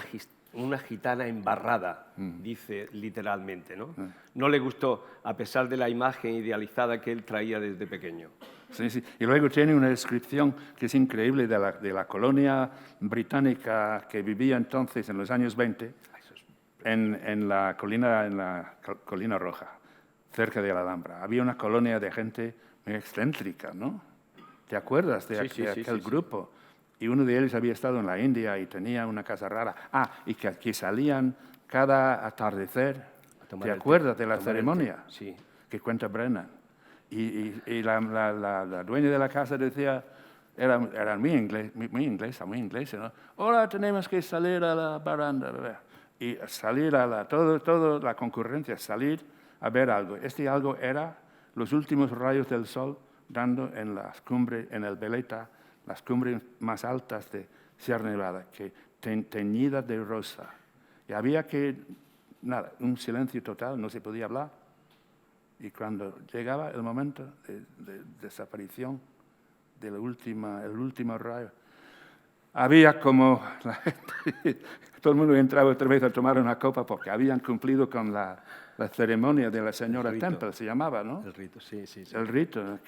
una gitana embarrada, dice literalmente, ¿no? No le gustó, a pesar de la imagen idealizada que él traía desde pequeño. Sí, sí. Y luego tiene una descripción que es increíble de la colonia británica que vivía entonces en los años 20 en la colina Roja, cerca de la Alhambra. Había una colonia de gente muy excéntrica, ¿no? ¿Te acuerdas de aquel grupo? Y uno de ellos había estado en la India y tenía una casa rara. Y que aquí salían cada atardecer. ¿Te acuerdas de la ceremonia? Sí. Que cuenta Brennan. Y la dueña de la casa decía, era muy inglesa, ¿no? Ahora tenemos que salir a la baranda, bebé. Y salir toda la concurrencia, salir a ver algo. Este algo era los últimos rayos del sol dando en las cumbres, en el Veleta, las cumbres más altas de Sierra Nevada, que teñidas de rosa. Y había un silencio total, no se podía hablar. Y cuando llegaba el momento de desaparición del el último rayo, había como la gente, todo el mundo entraba otra vez a tomar una copa porque habían cumplido con la ceremonia de la señora Temple, se llamaba, ¿no? El rito, sí. El rito,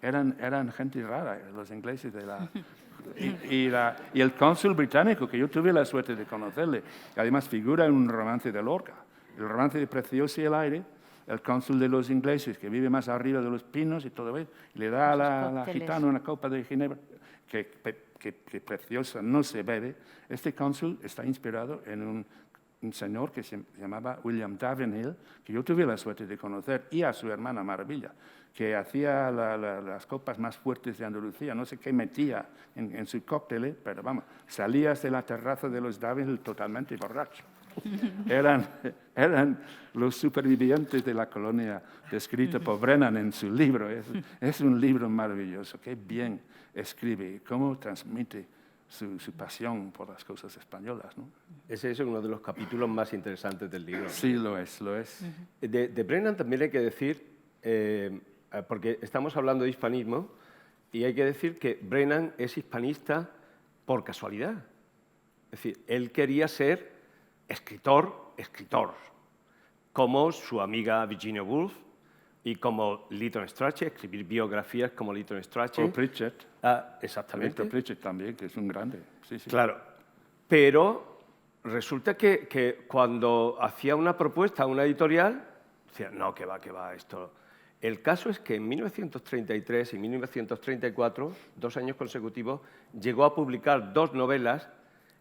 eran gente rara, los ingleses de la... Y el cónsul británico, que yo tuve la suerte de conocerle, que además figura en un romance de Lorca, el romance de Preciosa y el aire, el cónsul de los ingleses, que vive más arriba de los pinos y todo eso, le da a la gitana una copa de ginebra, que Preciosa no se bebe. Este cónsul está inspirado en un señor que se llamaba William Davenhill, que yo tuve la suerte de conocer, y a su hermana Maravilla, que hacía las copas más fuertes de Andalucía. No sé qué metía en su cóctel, pero vamos, salías de la terraza de los Davenhill totalmente borracho. Eran los supervivientes de la colonia descrita por Brennan en su libro. Es un libro maravilloso, qué bien escribe, cómo transmite su pasión por las cosas españolas, ¿no? Ese es uno de los capítulos más interesantes del libro. Sí, lo es. De Brennan también hay que decir, porque estamos hablando de hispanismo, y hay que decir que Brennan es hispanista por casualidad. Es decir, él quería ser escritor, como su amiga Virginia Woolf y como Lytton Strachey, escribir biografías como Lytton Strachey. O Pritchett. Exactamente. Pritchett también, que es un grande. Sí. Claro, pero resulta que cuando hacía una propuesta a una editorial, decía, no, que va, esto... El caso es que en 1933 y 1934, 2 años consecutivos, llegó a publicar 2 novelas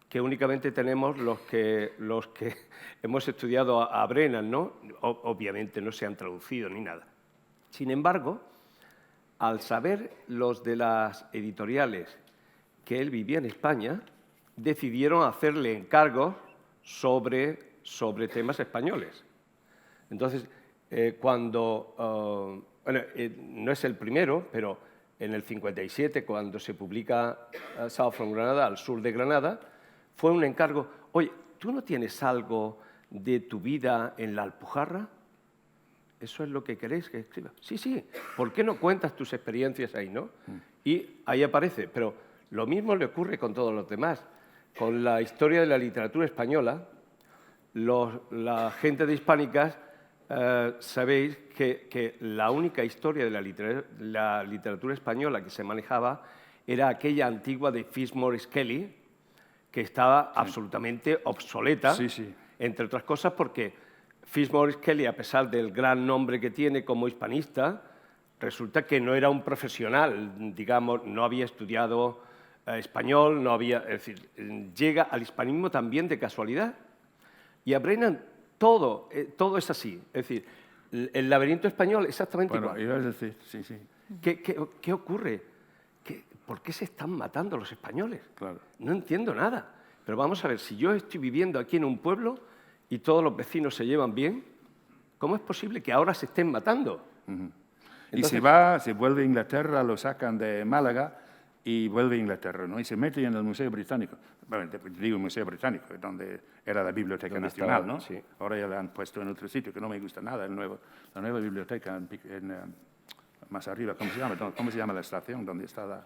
que únicamente tenemos los que hemos estudiado a Brennan, ¿no? Obviamente no se han traducido ni nada. Sin embargo, al saber los de las editoriales que él vivía en España, decidieron hacerle encargos sobre temas españoles. Entonces, no es el primero, pero en el 57, cuando se publica South from Granada, al sur de Granada, fue un encargo, oye, ¿tú no tienes algo de tu vida en la Alpujarra? ¿Eso es lo que queréis que escriba? Sí, ¿por qué no cuentas tus experiencias ahí, no? Y ahí aparece, pero lo mismo le ocurre con todos los demás. Con la historia de la literatura española, la gente de Hispánicas, sabéis que la única historia de la literatura española que se manejaba era aquella antigua de Fitzmaurice Kelly, que estaba absolutamente obsoleta, entre otras cosas porque Fitzmaurice Kelly, a pesar del gran nombre que tiene como hispanista, resulta que no era un profesional, digamos, no había estudiado español, es decir, llega al hispanismo también de casualidad. Y a Brennan todo es así, es decir, el laberinto español exactamente igual. Bueno, ibas a decir, sí. ¿Qué ocurre? ¿Por qué se están matando los españoles? Claro. No entiendo nada. Pero vamos a ver, si yo estoy viviendo aquí en un pueblo y todos los vecinos se llevan bien, ¿cómo es posible que ahora se estén matando? Entonces, y si vuelve a Inglaterra, lo sacan de Málaga y vuelve a Inglaterra, ¿no? Y se mete en el Museo Británico. Bueno, digo Museo Británico, donde era la Biblioteca Nacional, ¿no? Sí. Ahora ya la han puesto en otro sitio, que no me gusta nada, la nueva biblioteca más arriba. ¿Cómo se llama la estación donde está la...?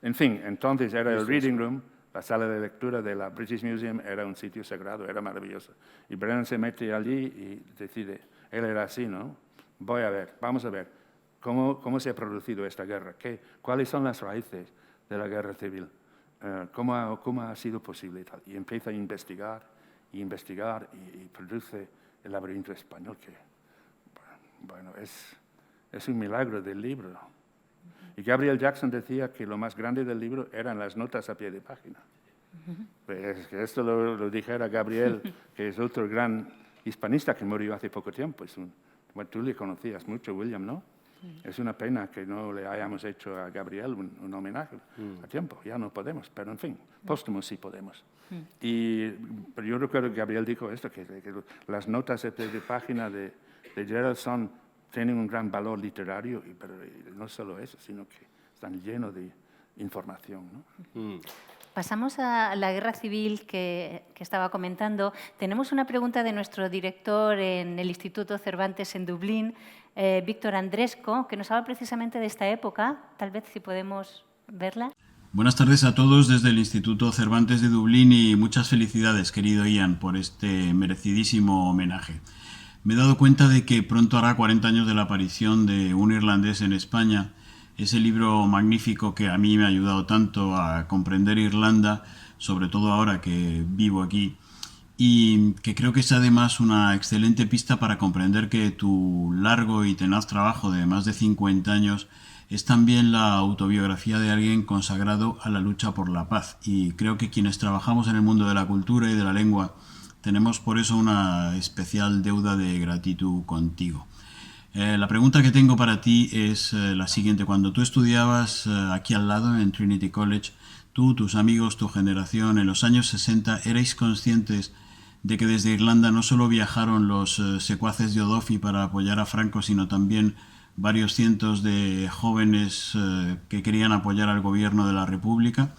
En fin, entonces era el Reading Room La sala de lectura de la British Museum era un sitio sagrado, era maravilloso. Y Brennan se mete allí y decide, él era así, ¿no? Vamos a ver, ¿cómo se ha producido esta guerra? ¿Cuáles son las raíces de la guerra civil? ¿Cómo ha sido posible? Y empieza a investigar y produce el laberinto español, que, bueno, es un milagro del libro. Y Gabriel Jackson decía que lo más grande del libro eran las notas a pie de página. Pues que esto lo dijera Gabriel, que es otro gran hispanista que murió hace poco tiempo. Bueno, tú le conocías mucho, William, ¿no? Es una pena que no le hayamos hecho a Gabriel un homenaje a tiempo. Ya no podemos, pero en fin, póstumo sí podemos. Pero yo recuerdo que Gabriel dijo esto, que las notas de página de Gerald tienen un gran valor literario, pero no solo eso, sino que están llenos de información, ¿no? Pasamos a la guerra civil que estaba comentando. Tenemos una pregunta de nuestro director en el Instituto Cervantes en Dublín, Víctor Andresco, que nos habla precisamente de esta época. Tal vez si podemos verla. Buenas tardes a todos desde el Instituto Cervantes de Dublín y muchas felicidades, querido Ian, por este merecidísimo homenaje. Me he dado cuenta de que pronto hará 40 años de la aparición de Un irlandés en España, ese libro magnífico que a mí me ha ayudado tanto a comprender Irlanda, sobre todo ahora que vivo aquí, y que creo que es además una excelente pista para comprender que tu largo y tenaz trabajo de más de 50 años es también la autobiografía de alguien consagrado a la lucha por la paz. Y creo que quienes trabajamos en el mundo de la cultura y de la lengua tenemos por eso una especial deuda de gratitud contigo. La pregunta que tengo para ti es la siguiente. Cuando tú estudiabas aquí al lado en Trinity College, tú, tus amigos, tu generación, en los años 60, ¿erais conscientes de que desde Irlanda no solo viajaron los secuaces de Odofi para apoyar a Franco, sino también varios cientos de jóvenes que querían apoyar al gobierno de la República?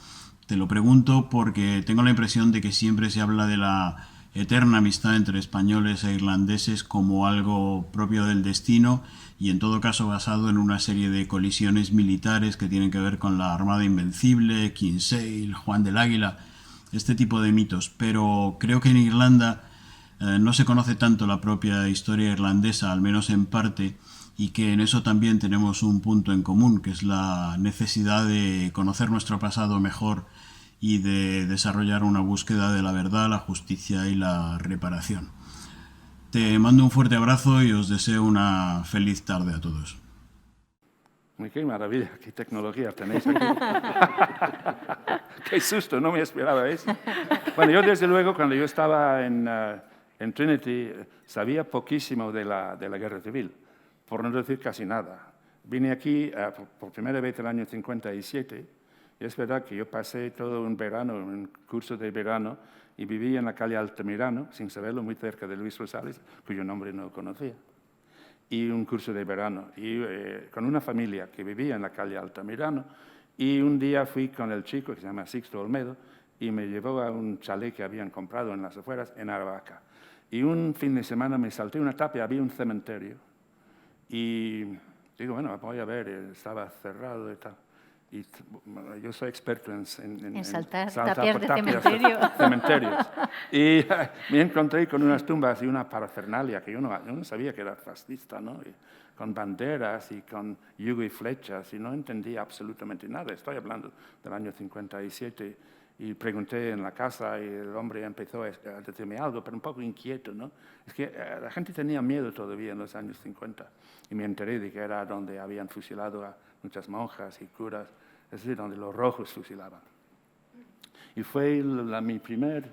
Te lo pregunto porque tengo la impresión de que siempre se habla de la eterna amistad entre españoles e irlandeses como algo propio del destino y en todo caso basado en una serie de colisiones militares que tienen que ver con la Armada Invencible, Kinsale, Juan del Águila, este tipo de mitos. Pero creo que en Irlanda no se conoce tanto la propia historia irlandesa, al menos en parte, y que en eso también tenemos un punto en común, que es la necesidad de conocer nuestro pasado mejor y de desarrollar una búsqueda de la verdad, la justicia y la reparación. Te mando un fuerte abrazo y os deseo una feliz tarde a todos. ¡Qué maravilla! ¡Qué tecnología tenéis aquí! ¡Qué susto! No me esperaba eso. Bueno, yo desde luego, cuando yo estaba en Trinity, sabía poquísimo de la guerra civil, por no decir casi nada. Vine aquí por primera vez el año 57, y es verdad que yo pasé todo un verano, un curso de verano, y viví en la calle Altamirano, sin saberlo, muy cerca de Luis Rosales, cuyo nombre no conocía. Y un curso de verano, y con una familia que vivía en la calle Altamirano, y un día fui con el chico, que se llama Sixto Olmedo, y me llevó a un chalet que habían comprado en las afueras, en Aravaca. Y un fin de semana me salté una tapia, había un cementerio, y digo, bueno, voy a ver, estaba cerrado y tal. Y yo soy experto en saltar saltar tapias por de tapias cementerios. Y me encontré con unas tumbas y una parafernalia que yo no sabía que era fascista, ¿no? Y con banderas y con yugo y flechas, y no entendía absolutamente nada. Estoy hablando del año 57, y pregunté en la casa y el hombre empezó a decirme algo, pero un poco inquieto, ¿no? Es que la gente tenía miedo todavía en los años 50, y me enteré de que era donde habían fusilado a muchas monjas y curas, es decir, donde los rojos fusilaban. Y fue mi primer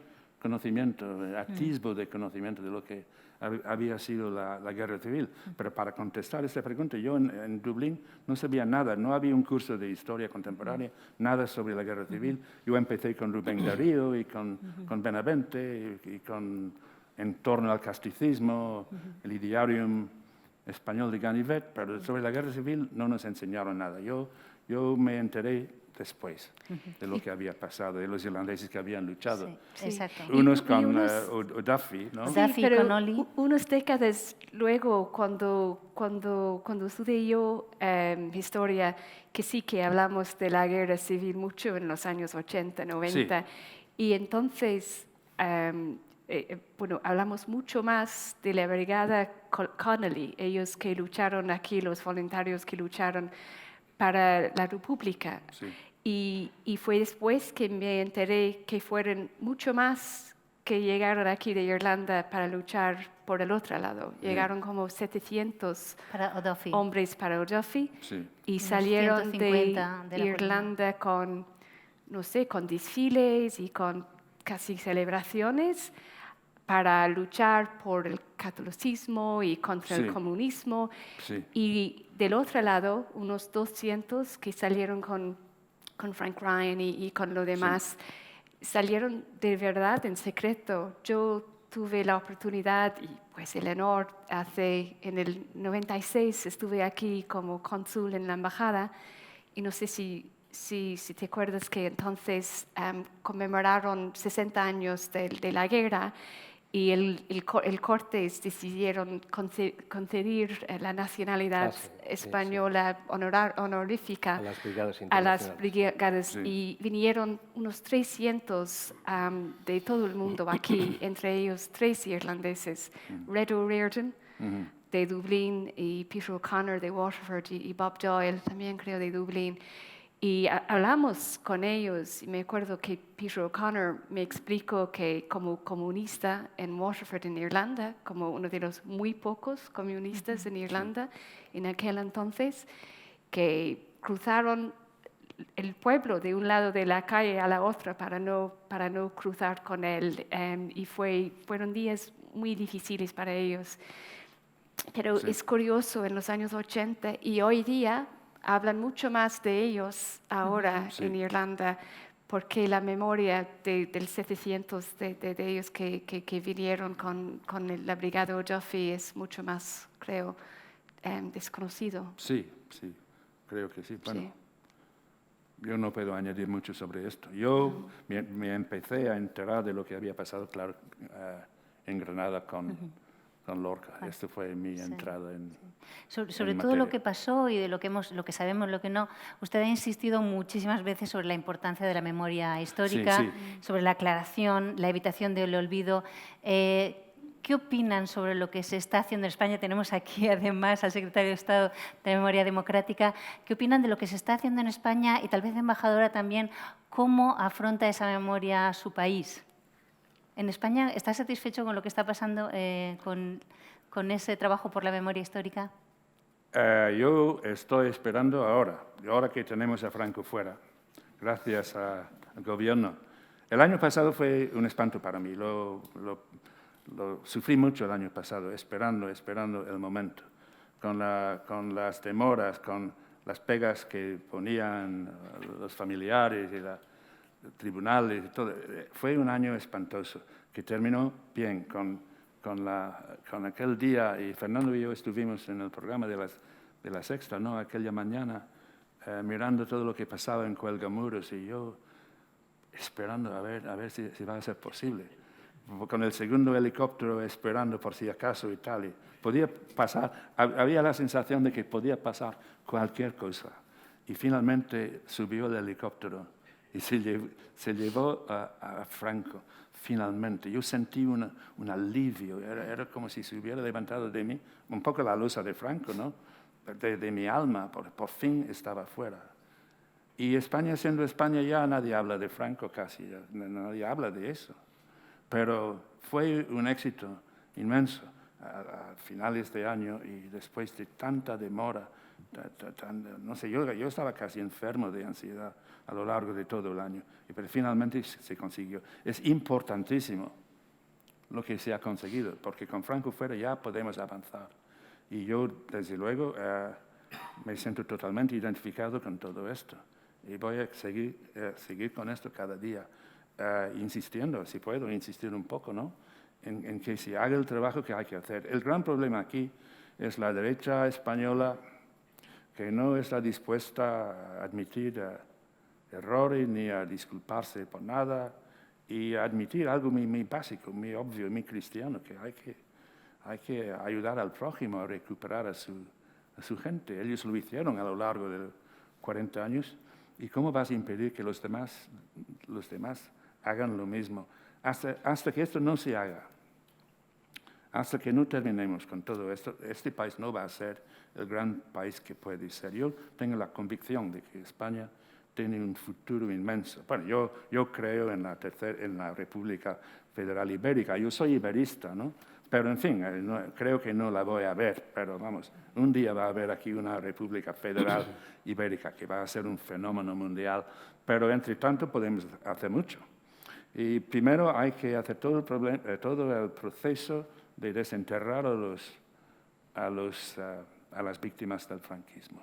conocimiento, atisbo de conocimiento de lo que había sido la guerra civil. Pero para contestar esta pregunta, yo en Dublín no sabía nada, no había un curso de historia contemporánea, nada sobre la guerra civil. Yo empecé con Rubén Darío y con Benavente y en torno al casticismo, el Idearium español de Ganivet, pero sobre la guerra civil no nos enseñaron nada. Yo me enteré después de lo que había pasado, de los irlandeses que habían luchado. Sí, Sí. exacto. Unos Y con unos- O'Duffy, ¿no? Sí. Duffy, pero Connolly. unas décadas luego, cuando estudié yo historia, que sí que hablamos de la guerra civil mucho en los años 80, 90, y entonces, bueno, hablamos mucho más de la brigada Connolly, ellos que lucharon aquí, los voluntarios que lucharon para la República. Sí. Y fue después que me enteré que fueron mucho más que llegaron aquí de Irlanda para luchar por el otro lado. Llegaron como 700 Para O'Duffy. hombres para O'Duffy Sí. y Unos salieron 150 de de la Irlanda con, no sé, con desfiles y con casi celebraciones para luchar por el catolicismo y contra Sí. el comunismo. Sí. Y del otro lado, unos 200 que salieron con Frank Ryan y con lo demás, salieron de verdad en secreto. Yo tuve la oportunidad y pues el honor, en el 96 estuve aquí como cónsul en la embajada y no sé si te acuerdas que entonces conmemoraron 60 años de la guerra y el Cortes decidieron conceder la nacionalidad española honorífica A las brigadas a las internacionales. brigadas Sí. y vinieron unos 300 de todo el mundo aquí, entre ellos 3 irlandeses, Red O'Riordan de Dublín y Peter O'Connor de Waterford y Bob Doyle también creo de Dublín. Y hablamos con ellos y me acuerdo que Peter O'Connor me explicó que como comunista en Waterford, en Irlanda, como uno de los muy pocos comunistas en Irlanda en aquel entonces, que cruzaron el pueblo de un lado de la calle a la otra para no cruzar con él. Y fueron días muy difíciles para ellos. Pero es curioso, en los años 80 y hoy día hablan mucho más de ellos ahora en Irlanda, porque la memoria del 700 de ellos que vinieron con la brigada O'Duffy es mucho más, creo, desconocido. Sí, sí, creo que sí. Bueno, Sí. yo no puedo añadir mucho sobre esto. Yo me empecé a enterar de lo que había pasado, claro, en Granada con Lorca. Esto fue mi entrada en Sobre en todo lo materia. que pasó y de lo que sabemos, lo que no. Usted ha insistido muchísimas veces sobre la importancia de la memoria histórica, Sí. sobre la aclaración, la evitación del olvido. ¿Qué opinan sobre lo que se está haciendo en España? Tenemos aquí además al secretario de Estado de Memoria Democrática. ¿Qué opinan de lo que se está haciendo en España y tal vez, embajadora, también cómo afronta esa memoria su país? ¿En España está satisfecho con lo que está pasando con ese trabajo por la memoria histórica? Yo estoy esperando ahora que tenemos a Franco fuera, gracias al gobierno. El año pasado fue un espanto para mí. Lo sufrí mucho el año pasado, esperando el momento, con las demoras, con las pegas que ponían los familiares y los tribunales y todo. Fue un año espantoso, que terminó bien con aquel día, y Fernando y yo estuvimos en el programa de la Sexta, ¿no? Aquella mañana, mirando todo lo que pasaba en Cuelgamuros y yo esperando a ver si va a ser posible. Con el segundo helicóptero esperando por si acaso y tal. Y podía pasar, había la sensación de que podía pasar cualquier cosa. Y finalmente subió el helicóptero y se llevó a Franco. Finalmente, yo sentí un alivio, era como si se hubiera levantado de mí un poco la luz de Franco, ¿no? De mi alma, por fin estaba fuera. Y España, siendo España, ya nadie habla de Franco casi, nadie habla de eso. Pero fue un éxito inmenso a finales de año y después de tanta demora, no sé, yo estaba casi enfermo de ansiedad a lo largo de todo el año, pero finalmente se consiguió. Es importantísimo lo que se ha conseguido, porque con Franco fuera ya podemos avanzar. Y yo, desde luego, me siento totalmente identificado con todo esto. Y voy a seguir con esto cada día, insistiendo, si puedo insistir un poco, ¿no? En que se haga el trabajo que hay que hacer. El gran problema aquí es la derecha española, que no está dispuesta a admitir errores ni a disculparse por nada y a admitir algo muy básico, muy obvio, muy cristiano, que hay que ayudar al prójimo a recuperar a su gente. Ellos lo hicieron a lo largo de 40 años. ¿Y cómo vas a impedir que los demás hagan lo mismo? Hasta que esto no se haga, hasta que no terminemos con todo esto, este país no va a ser el gran país que puede ser. Yo tengo la convicción de que España tiene un futuro inmenso. Bueno, yo creo en la República Federal Ibérica. Yo soy iberista, ¿no? Pero, en fin, creo que no la voy a ver. Pero, vamos, un día va a haber aquí una República Federal Ibérica que va a ser un fenómeno mundial. Pero, entre tanto, podemos hacer mucho. Y primero hay que hacer todo el proceso de desenterrar a las víctimas del franquismo.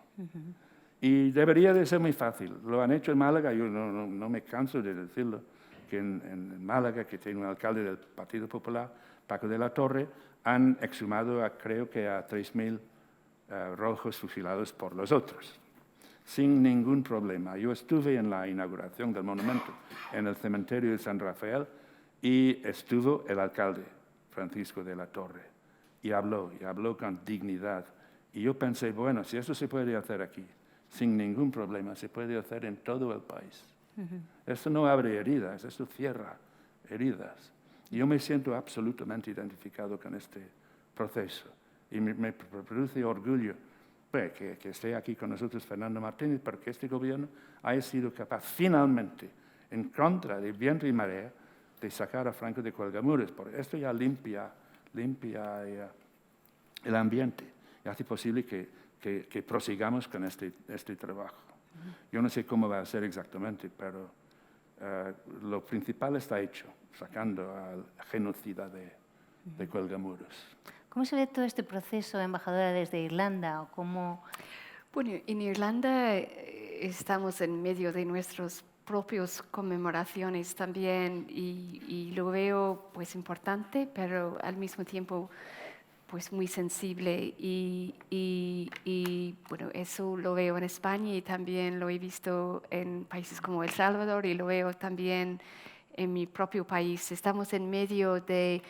Y debería de ser muy fácil. Lo han hecho en Málaga, yo no me canso de decirlo, que en Málaga, que tiene un alcalde del Partido Popular, Paco de la Torre, han exhumado creo que a 3.000 rojos fusilados por los otros, sin ningún problema. Yo estuve en la inauguración del monumento en el cementerio de San Rafael y estuvo el alcalde, Francisco de la Torre, y habló con dignidad. Y yo pensé, bueno, si eso se puede hacer aquí, sin ningún problema, se puede hacer en todo el país. Esto no abre heridas, esto cierra heridas. Y yo me siento absolutamente identificado con este proceso. Y me produce orgullo que esté aquí con nosotros Fernando Martínez, pero que este gobierno haya sido capaz finalmente, en contra de viento y marea, de sacar a Franco de Cuelgamuros. Porque esto ya limpia el ambiente y hace posible que prosigamos con este trabajo. Yo no sé cómo va a ser exactamente, pero lo principal está hecho, sacando al genocida de Cuelgamuros. ¿Cómo se ve todo este proceso, embajadora, desde Irlanda? ¿O cómo... Bueno, en Irlanda estamos en medio de nuestras propias conmemoraciones también y lo veo pues importante, pero al mismo tiempo pues muy sensible y bueno, eso lo veo en España y también lo he visto en países como El Salvador y lo veo también en mi propio país. Estamos en medio de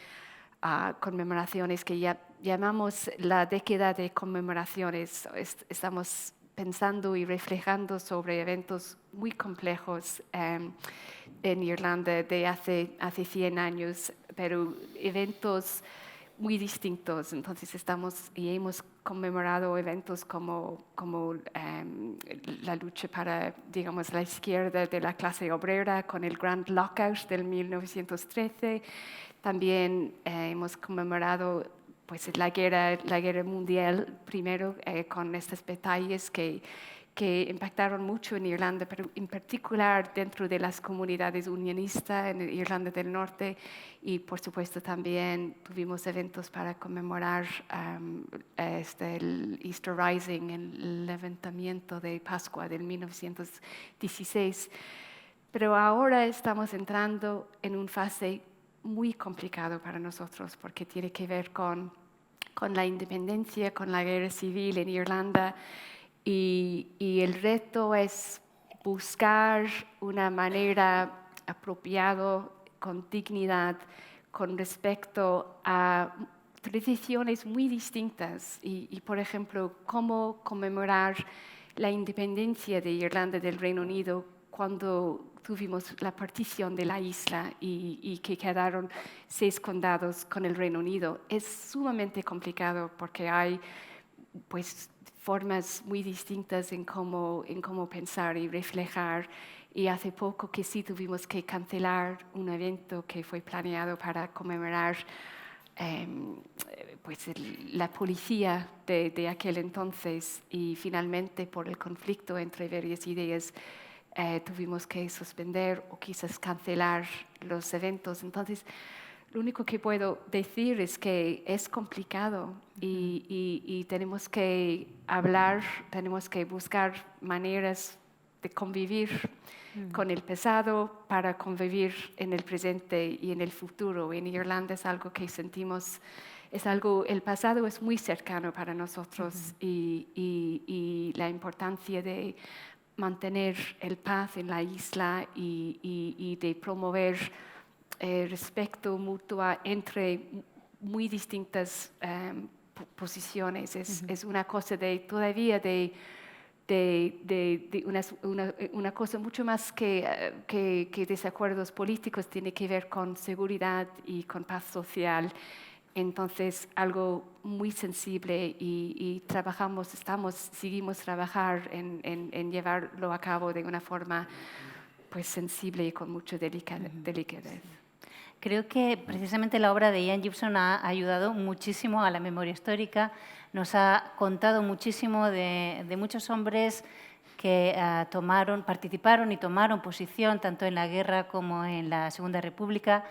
conmemoraciones que ya llamamos la década de conmemoraciones. Estamos pensando y reflejando sobre eventos muy complejos en Irlanda de hace 100 años, pero eventos muy distintos. Entonces hemos conmemorado eventos como la lucha para, digamos, la izquierda de la clase obrera con el Grand Lockout del 1913. También hemos conmemorado pues, la guerra mundial primero con estas batallas que impactaron mucho en Irlanda, pero en particular dentro de las comunidades unionistas en Irlanda del Norte y por supuesto también tuvimos eventos para conmemorar el Easter Rising, el levantamiento de Pascua del 1916. Pero ahora estamos entrando en una fase muy complicado para nosotros porque tiene que ver con la independencia, con la guerra civil en Irlanda y el reto es buscar una manera apropiada, con dignidad, con respecto a tradiciones muy distintas y por ejemplo, cómo conmemorar la independencia de Irlanda del Reino Unido cuando tuvimos la partición de la isla y que quedaron 6 condados con el Reino Unido. Es sumamente complicado porque hay pues, formas muy distintas en cómo pensar y reflejar. Y hace poco que sí tuvimos que cancelar un evento que fue planeado para conmemorar pues la policía de aquel entonces y finalmente por el conflicto entre varias ideas tuvimos que suspender o quizás cancelar los eventos. Entonces, lo único que puedo decir es que es complicado y tenemos que hablar, tenemos que buscar maneras de convivir con el pasado para convivir en el presente y en el futuro. En Irlanda es algo que sentimos, el pasado es muy cercano para nosotros y la importancia de mantener el paz en la isla y de promover respeto mutuo entre muy distintas posiciones. Es una cosa todavía de una cosa mucho más que desacuerdos políticos, tiene que ver con seguridad y con paz social. Entonces, algo muy sensible y seguimos trabajar en llevarlo a cabo de una forma pues sensible y con mucha delicadez. Creo que precisamente la obra de Ian Gibson ha ayudado muchísimo a la memoria histórica, nos ha contado muchísimo de muchos hombres que participaron y tomaron posición tanto en la guerra como en la Segunda República.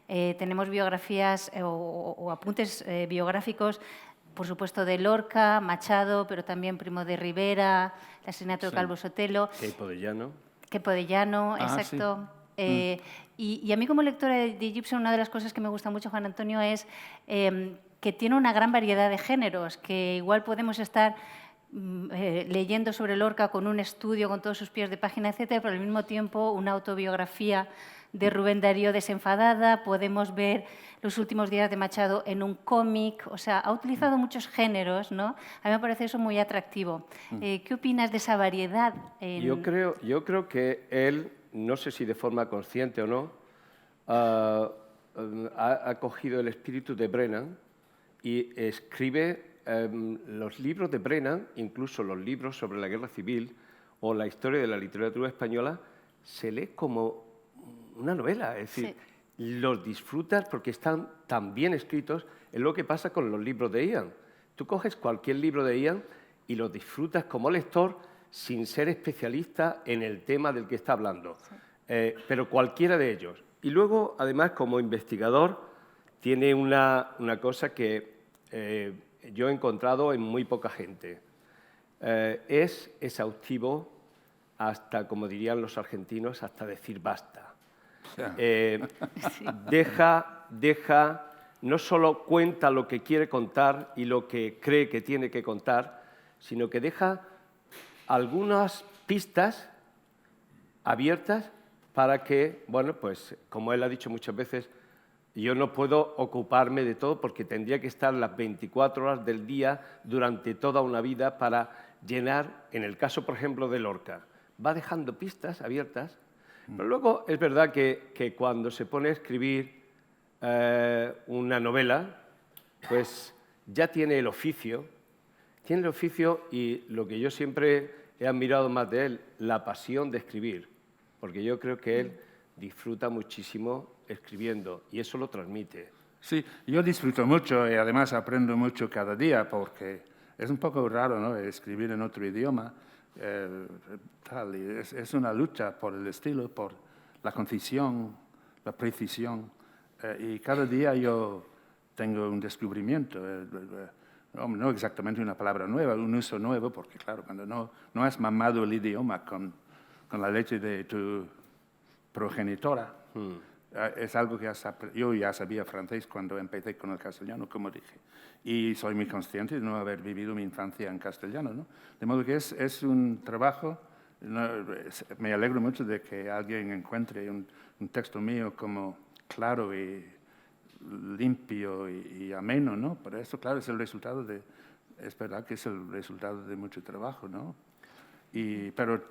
Tenemos biografías o apuntes biográficos, por supuesto, de Lorca, Machado, pero también Primo de Rivera, el asesinato de Calvo Sotelo. Queipo de Llano, exacto. Sí. Y a mí como lectora de Gibson, una de las cosas que me gusta mucho, Juan Antonio, es que tiene una gran variedad de géneros, que igual podemos estar leyendo sobre Lorca con un estudio, con todos sus pies de página, etcétera, pero al mismo tiempo una autobiografía de Rubén Darío desenfadada, podemos ver los últimos días de Machado en un cómic, o sea, ha utilizado muchos géneros, ¿no? A mí me parece eso muy atractivo. ¿Qué opinas de esa variedad? Yo creo que él, no sé si de forma consciente o no, ha cogido el espíritu de Brennan y escribe los libros de Brennan, incluso los libros sobre la guerra civil o la historia de la literatura española, se lee como una novela, es decir, los disfrutas porque están tan bien escritos. Es lo que pasa con los libros de Ian. Tú coges cualquier libro de Ian y lo disfrutas como lector sin ser especialista en el tema del que está hablando, pero cualquiera de ellos. Y luego, además, como investigador, tiene una cosa que yo he encontrado en muy poca gente. Es exhaustivo hasta, como dirían los argentinos, hasta decir basta. No solo cuenta lo que quiere contar y lo que cree que tiene que contar, sino que deja algunas pistas abiertas para que, bueno, pues como él ha dicho muchas veces, yo no puedo ocuparme de todo porque tendría que estar las 24 horas del día durante toda una vida para llenar, en el caso, por ejemplo, de Lorca. Va dejando pistas abiertas, pero luego es verdad que cuando se pone a escribir una novela, pues ya tiene el oficio y lo que yo siempre he admirado más de él, la pasión de escribir, porque yo creo que él disfruta muchísimo escribiendo y eso lo transmite. Sí, yo disfruto mucho y además aprendo mucho cada día porque es un poco raro, ¿no?, escribir en otro idioma. Es una lucha por el estilo, por la concisión, la precisión. Y cada día yo tengo un descubrimiento. No exactamente una palabra nueva, un uso nuevo, porque claro, cuando no has mamado el idioma con la leche de tu progenitora, es algo que yo ya sabía francés cuando empecé con el castellano, como dije, y soy muy consciente de no haber vivido mi infancia en castellano, ¿no? De modo que es un trabajo, me alegro mucho de que alguien encuentre un texto mío como claro y limpio y ameno, ¿no? Pero esto, claro, es verdad que es el resultado de mucho trabajo, ¿no? Pero,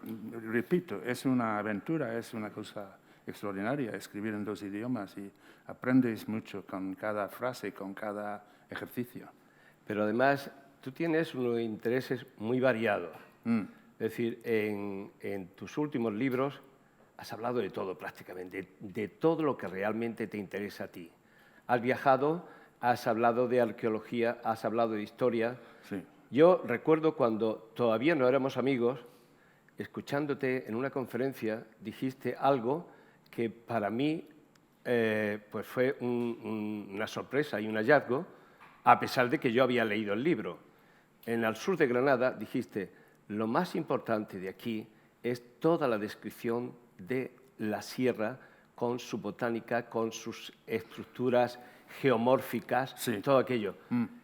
repito, es una aventura, es una cosa extraordinaria escribir en dos idiomas y aprendes mucho con cada frase, con cada ejercicio. Pero además, tú tienes unos intereses muy variados. Es decir, en tus últimos libros has hablado de todo prácticamente, de todo lo que realmente te interesa a ti. Has viajado, has hablado de arqueología, has hablado de historia. Sí. Yo recuerdo cuando todavía no éramos amigos, escuchándote en una conferencia, dijiste algo que para mí pues fue una sorpresa y un hallazgo, a pesar de que yo había leído el libro. En Al sur de Granada dijiste, lo más importante de aquí es toda la descripción de la sierra con su botánica, con sus estructuras geomórficas, todo aquello.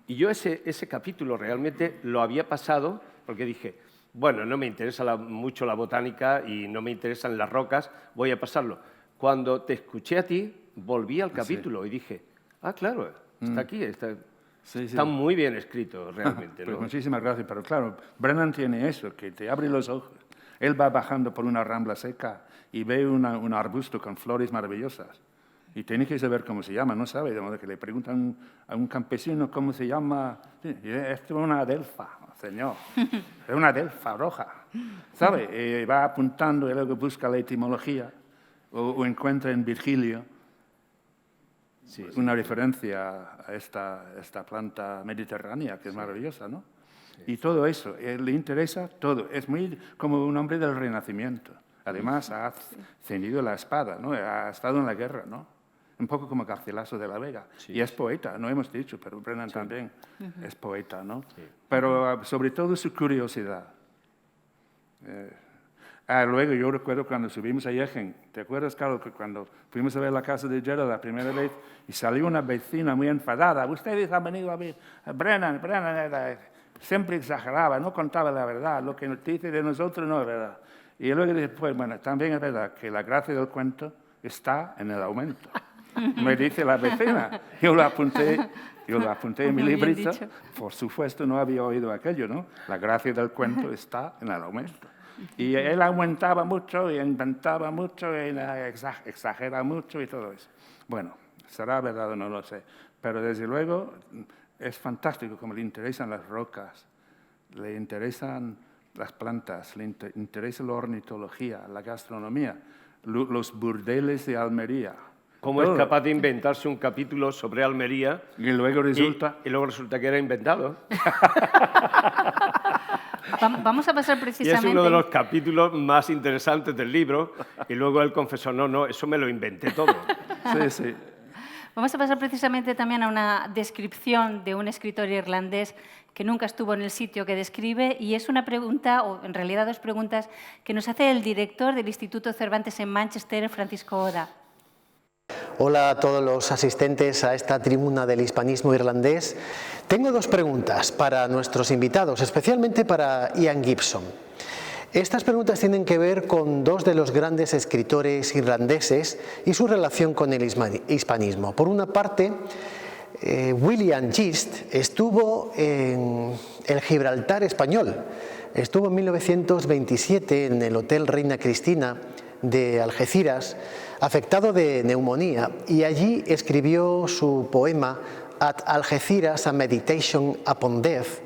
Y yo ese capítulo realmente lo había pasado porque dije, Bueno, no me interesa mucho la botánica y no me interesan las rocas, voy a pasarlo. Cuando te escuché a ti, volví al capítulo y dije, ah, claro, está aquí, está muy bien escrito realmente, Pues ¿no? muchísimas gracias, pero claro, Brennan tiene eso, que te abre los ojos. Él va bajando por una rambla seca y ve un arbusto con flores maravillosas. Y tiene que saber cómo se llama, no sabe, de modo que le preguntan a un campesino cómo se llama. Sí, esto es una adelfa, señor, es una adelfa roja, ¿sabe? Y va apuntando y luego busca la etimología o encuentra en Virgilio una referencia a esta planta mediterránea que es maravillosa, ¿no? Y todo eso, le interesa todo, es muy como un hombre del Renacimiento. Además, ha ceñido la espada, ¿no? Ha estado en la guerra, ¿no? Un poco como Garcilaso de la Vega. Sí. Y es poeta, no hemos dicho, pero Brennan también es poeta, ¿no? Sí. Pero sobre todo su curiosidad. Luego yo recuerdo cuando subimos a Jaén, ¿te acuerdas, Carlos, que cuando fuimos a ver la casa de Gerald la primera vez y salió una vecina muy enfadada? Ustedes han venido a ver a Brennan siempre exageraba, no contaba la verdad, lo que nos dice de nosotros no es verdad. Y luego después, bueno, también es verdad que la gracia del cuento está en el aumento. Me dice la vecina. Yo lo apunté en mi librito. Por supuesto, no había oído aquello, ¿no? La gracia del cuento está en el aumento. Y él aumentaba mucho y inventaba mucho y exagera mucho y todo eso. Bueno, será verdad o no lo sé. Pero desde luego es fantástico como le interesan las rocas, le interesan las plantas, le interesa la ornitología, la gastronomía, los burdeles de Almería. ¿Cómo es capaz de inventarse un capítulo sobre Almería y luego resulta que era inventado? Vamos a pasar precisamente... Y es uno de los capítulos más interesantes del libro y luego él confesó, no, eso me lo inventé todo. Sí, sí. Vamos a pasar precisamente también a una descripción de un escritor irlandés que nunca estuvo en el sitio que describe, y es una pregunta, o en realidad dos preguntas, que nos hace el director del Instituto Cervantes en Manchester, Francisco Oda. Hola a todos los asistentes a esta tribuna del hispanismo irlandés. Tengo dos preguntas para nuestros invitados, especialmente para Ian Gibson. Estas preguntas tienen que ver con dos de los grandes escritores irlandeses y su relación con el hispanismo. Por una parte, William Gist estuvo en el Gibraltar español. Estuvo en 1927 en el Hotel Reina Cristina de Algeciras, afectado de neumonía, y allí escribió su poema At Algeciras, a Meditation upon Death.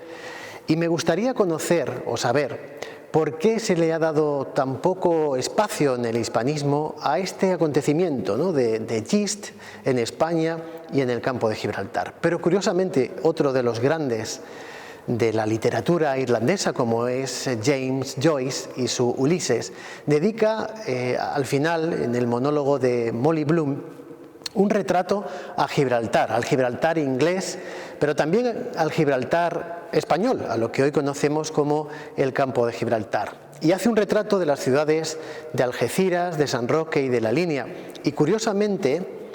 Y me gustaría conocer o saber por qué se le ha dado tan poco espacio en el hispanismo a este acontecimiento, ¿no?, de Gist en España y en el campo de Gibraltar. Pero curiosamente, otro de los grandes de la literatura irlandesa, como es James Joyce y su Ulises, dedica al final, en el monólogo de Molly Bloom, un retrato a Gibraltar, al Gibraltar inglés, pero también al Gibraltar español, a lo que hoy conocemos como el campo de Gibraltar. Y hace un retrato de las ciudades de Algeciras, de San Roque y de La Línea. Y curiosamente,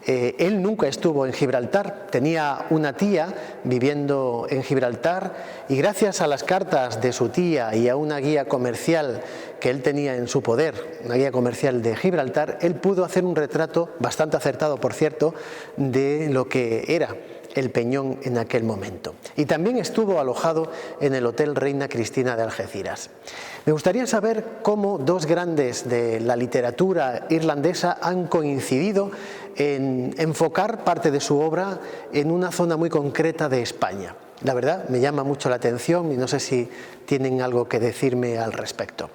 él nunca estuvo en Gibraltar, tenía una tía viviendo en Gibraltar, y gracias a las cartas de su tía y a una guía comercial que él tenía en su poder, una guía comercial de Gibraltar, él pudo hacer un retrato, bastante acertado por cierto, de lo que era el Peñón en aquel momento. Y también estuvo alojado en el Hotel Reina Cristina de Algeciras. Me gustaría saber cómo dos grandes de la literatura irlandesa han coincidido en enfocar parte de su obra en una zona muy concreta de España. La verdad, me llama mucho la atención y no sé si tienen algo que decirme al respecto.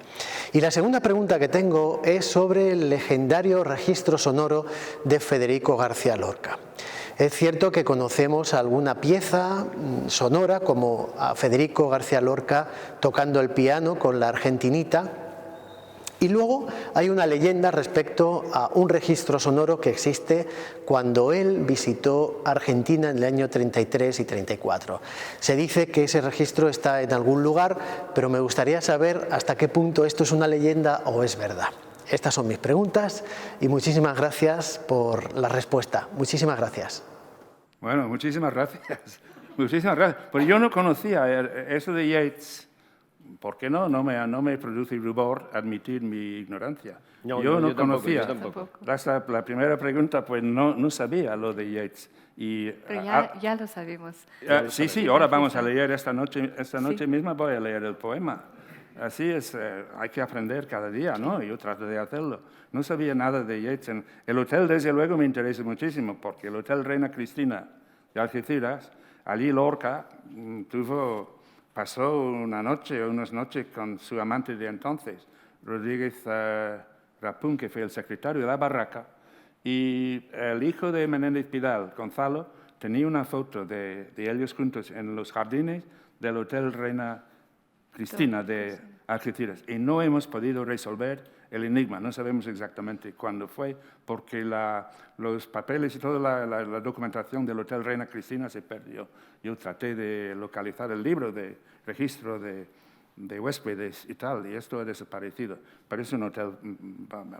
Y la segunda pregunta que tengo es sobre el legendario registro sonoro de Federico García Lorca. Es cierto que conocemos alguna pieza sonora como a Federico García Lorca tocando el piano con la Argentinita, y luego hay una leyenda respecto a un registro sonoro que existe cuando él visitó Argentina en el año 33 y 34. Se dice que ese registro está en algún lugar, pero me gustaría saber hasta qué punto esto es una leyenda o es verdad. Estas son mis preguntas y muchísimas gracias por la respuesta. Muchísimas gracias. Bueno, muchísimas gracias. Muchísimas gracias. Porque yo no conocía eso de Yeats, ¿Por qué no? No me produce rubor admitir mi ignorancia. No, yo no yo tampoco, conocía. yo tampoco. La primera pregunta, pues no sabía lo de Yeats. Pero ya lo sabemos. Sí, ahora vamos a leer esta noche Sí. misma voy a leer el poema. Así es, hay que aprender cada día, ¿no? Yo trato de hacerlo. No sabía nada de Yeats. El hotel, desde luego, me interesa muchísimo, porque el Hotel Reina Cristina de Algeciras, allí Lorca pasó una noche o unas noches con su amante de entonces, Rodríguez Rapún, que fue el secretario de la barraca, y el hijo de Menéndez Pidal, Gonzalo, tenía una foto de ellos juntos en los jardines del Hotel Reina Cristina de Algeciras. Y no hemos podido resolver el enigma, no sabemos exactamente cuándo fue, porque los papeles y toda la documentación del Hotel Reina Cristina se perdió. Yo traté de localizar el libro de registro de huéspedes y tal, y esto ha desaparecido. Pero es un hotel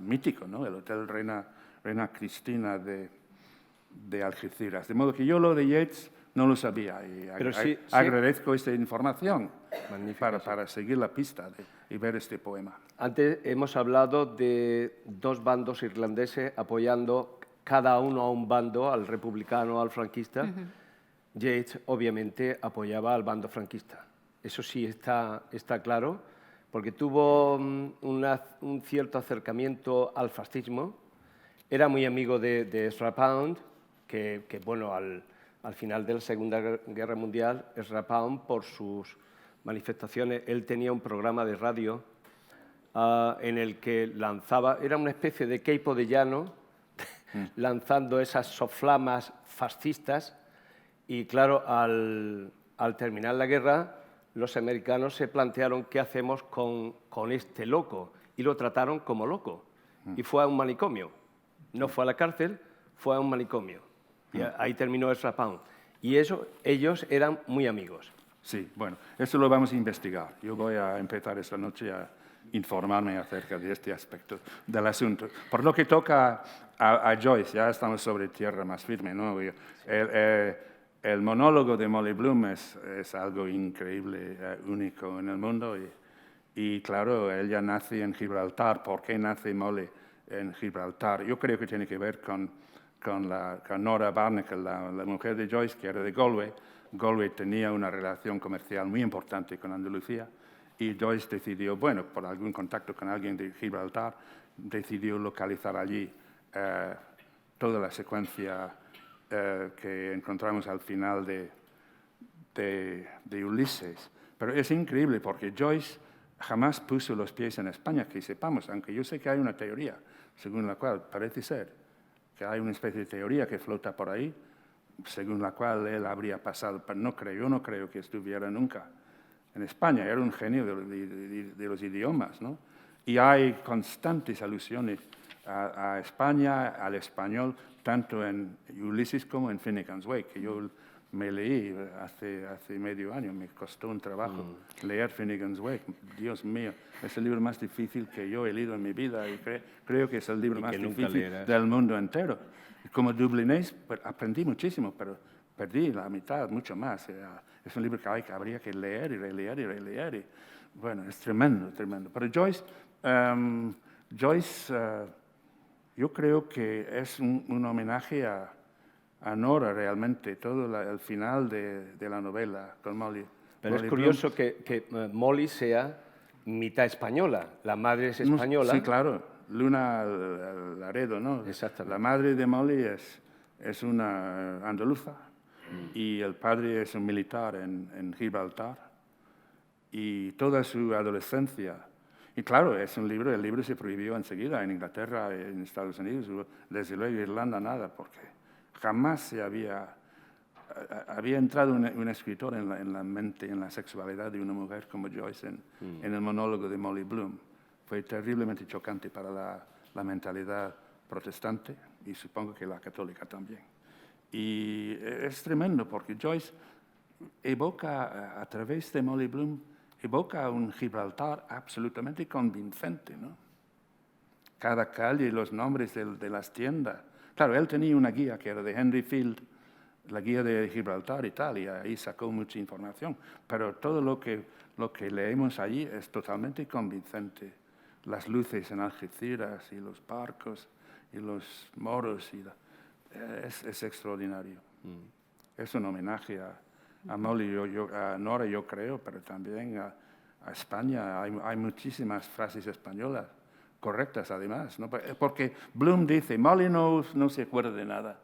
mítico, ¿no? El Hotel Reina Cristina de Algeciras. De modo que yo lo de Yeats no lo sabía y agradezco esta información para seguir la pista y ver este poema. Antes hemos hablado de dos bandos irlandeses apoyando cada uno a un bando, al republicano, al franquista. Yeats, obviamente, apoyaba al bando franquista. Eso sí está claro, porque tuvo un cierto acercamiento al fascismo. Era muy amigo de Ezra Pound, que bueno, al final de la Segunda Guerra Mundial, Ezra Pound, por sus manifestaciones, él tenía un programa de radio en el que lanzaba, era una especie de Queipo de Llano, lanzando esas soflamas fascistas, y claro, al terminar la guerra, los americanos se plantearon qué hacemos con este loco, y lo trataron como loco, y fue a un manicomio. No fue a la cárcel, fue a un manicomio. Y ahí terminó Ezra Pound. Y ellos eran muy amigos. Sí, bueno, esto lo vamos a investigar. Yo voy a empezar esta noche a informarme acerca de este aspecto del asunto. Por lo que toca a Joyce, ya estamos sobre tierra más firme, ¿no? El monólogo de Molly Bloom es algo increíble, único en el mundo. Y claro, ella nace en Gibraltar. ¿Por qué nace Molly en Gibraltar? Yo creo que tiene que ver con Nora Barnacle, la mujer de Joyce, que era de Galway. Galway tenía una relación comercial muy importante con Andalucía y Joyce decidió, bueno, por algún contacto con alguien de Gibraltar, decidió localizar allí toda la secuencia que encontramos al final de Ulises. Pero es increíble porque Joyce jamás puso los pies en España, que sepamos, aunque yo sé que hay una teoría según la cual parece ser que hay una especie de teoría que flota por ahí, según la cual él habría pasado, pero yo no creo que estuviera nunca en España, era un genio de los idiomas, ¿no? Y hay constantes alusiones a España, al español, tanto en Ulises como en Finnegan's Wake, que yo me leí hace medio año, me costó un trabajo leer Finnegan's Wake. Dios mío, es el libro más difícil que yo he leído en mi vida y creo que es el libro más difícil del mundo entero. Como dublinés, pues, aprendí muchísimo, pero perdí la mitad, mucho más. Es un libro que habría que leer y releer y releer. Y, bueno, es tremendo, tremendo. Pero Joyce, yo creo que es un homenaje a Nora realmente, todo el final de la novela con Molly. Pero es curioso que Molly sea mitad española, la madre es española. Sí, claro, Luna Laredo, ¿no? Exactamente. La madre de Molly es una andaluza y el padre es un militar en Gibraltar y toda su adolescencia. Y claro, es un libro, el libro se prohibió enseguida en Inglaterra, en Estados Unidos, desde luego Irlanda nada, porque jamás se había entrado un escritor en la mente, en la sexualidad de una mujer como Joyce en el monólogo de Molly Bloom. Fue terriblemente chocante para la mentalidad protestante y supongo que la católica también. Y es tremendo porque Joyce evoca, a través de Molly Bloom, evoca un Gibraltar absolutamente convincente, ¿no? Cada calle, los nombres de las tiendas. Claro, él tenía una guía que era de Henry Field, la guía de Gibraltar y tal, y ahí sacó mucha información. Pero todo lo que leemos allí es totalmente convincente. Las luces en Algeciras y los barcos y los moros, es extraordinario. Es un homenaje a Molly, a Nora, yo creo, pero también a España. Hay muchísimas frases españolas correctas, además, ¿no? Porque Bloom dice, Molly no se acuerda de nada.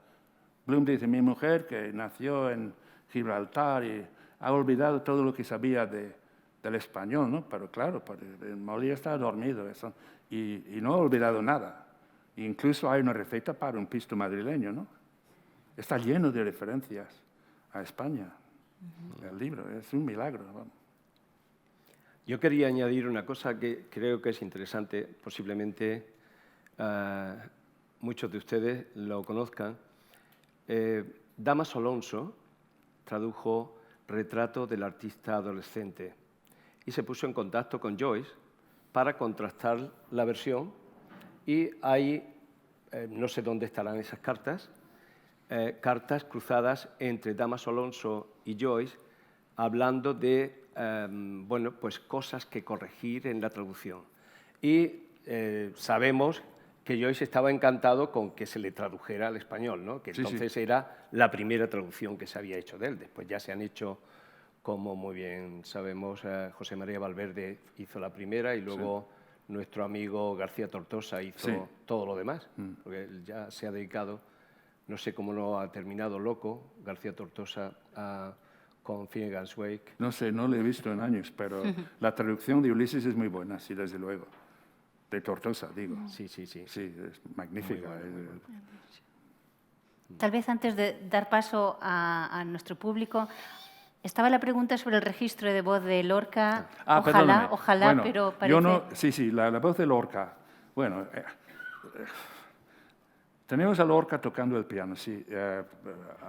Bloom dice, mi mujer que nació en Gibraltar y ha olvidado todo lo que sabía del español, ¿no? Pero claro, Molly está dormido y no ha olvidado nada. Incluso hay una receta para un pisto madrileño, ¿no? Está lleno de referencias a España. El libro es un milagro. Vamos. Yo quería añadir una cosa que creo que es interesante, posiblemente muchos de ustedes lo conozcan. Damaso Alonso tradujo Retrato del artista adolescente y se puso en contacto con Joyce para contrastar la versión, y hay, no sé dónde estarán esas cartas, cartas cruzadas entre Damaso Alonso y Joyce hablando de bueno, pues cosas que corregir en la traducción. Y sabemos que Joyce estaba encantado con que se le tradujera al español, ¿no? Que entonces era la primera traducción que se había hecho de él. Después ya se han hecho, como muy bien sabemos, José María Valverde hizo la primera y luego nuestro amigo García Tortosa hizo todo lo demás, porque él ya se ha dedicado, no sé cómo lo ha terminado, loco, García Tortosa, con Finnegan's Wake. No sé, no lo he visto en años, pero la traducción de Ulises es muy buena, sí, desde luego. De Tortosa, digo. Sí. Sí, es magnífica. Muy bueno. Tal vez antes de dar paso a nuestro público, estaba la pregunta sobre el registro de voz de Lorca. Ojalá, bueno, pero parece... Yo no, la voz de Lorca. Bueno, tenemos a Lorca tocando el piano,